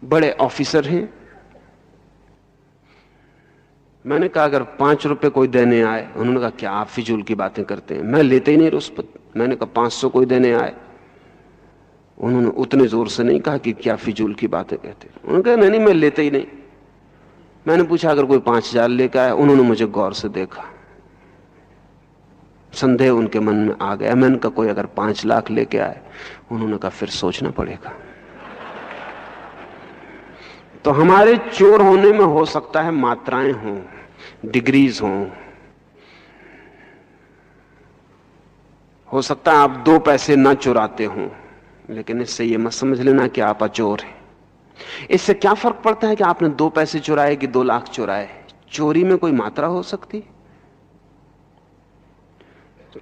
Speaker 1: बड़े ऑफिसर हैं। मैंने कहा अगर 5 रुपए कोई देने आए, उन्होंने कहा क्या आप फिजूल की बातें करते हैं, मैं लेते ही नहीं रुस्वत। मैंने कहा 500 कोई देने आए, उन्होंने उतने जोर से नहीं कहा कि क्या फिजूल की बातें कहते हैं। उन्होंने कहा नहीं मैं लेते ही नहीं। मैंने पूछा अगर कोई 5000 लेकर आए, उन्होंने मुझे गौर से देखा, संदेह उनके मन में आ गया। मैंने कहा कोई अगर 5 लाख लेके आए, उन्होंने कहा फिर सोचना पड़ेगा। तो हमारे चोर होने में हो सकता है मात्राएं हों, डिग्रीज हों, हो सकता है आप 2 पैसे ना चुराते हों, लेकिन इससे यह मत समझ लेना कि आप अचोर हैं। इससे क्या फर्क पड़ता है कि आपने 2 पैसे चुराए कि 2 लाख चुराए? चोरी में कोई मात्रा हो सकती,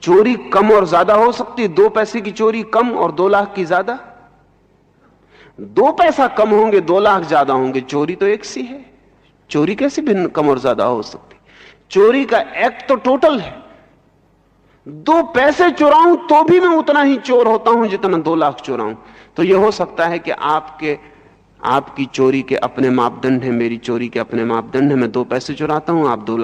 Speaker 1: चोरी कम और ज्यादा हो सकती। 2 पैसे की चोरी कम और 2 लाख की ज्यादा। 2 पैसा कम होंगे, 2 लाख ज्यादा होंगे, चोरी तो एक सी है। चोरी कैसे भिन्न कम और ज्यादा हो सकती? चोरी का एक्ट तो टोटल है। 2 पैसे चुराऊं तो भी मैं उतना ही चोर होता हूं जितना 2 लाख चुराऊं। तो यह हो सकता है कि आपकी चोरी के अपने मापदंड हैं, मेरी चोरी के अपने मापदंड हैं। मैं 2 पैसे चुराता हूं, आप 2 लाख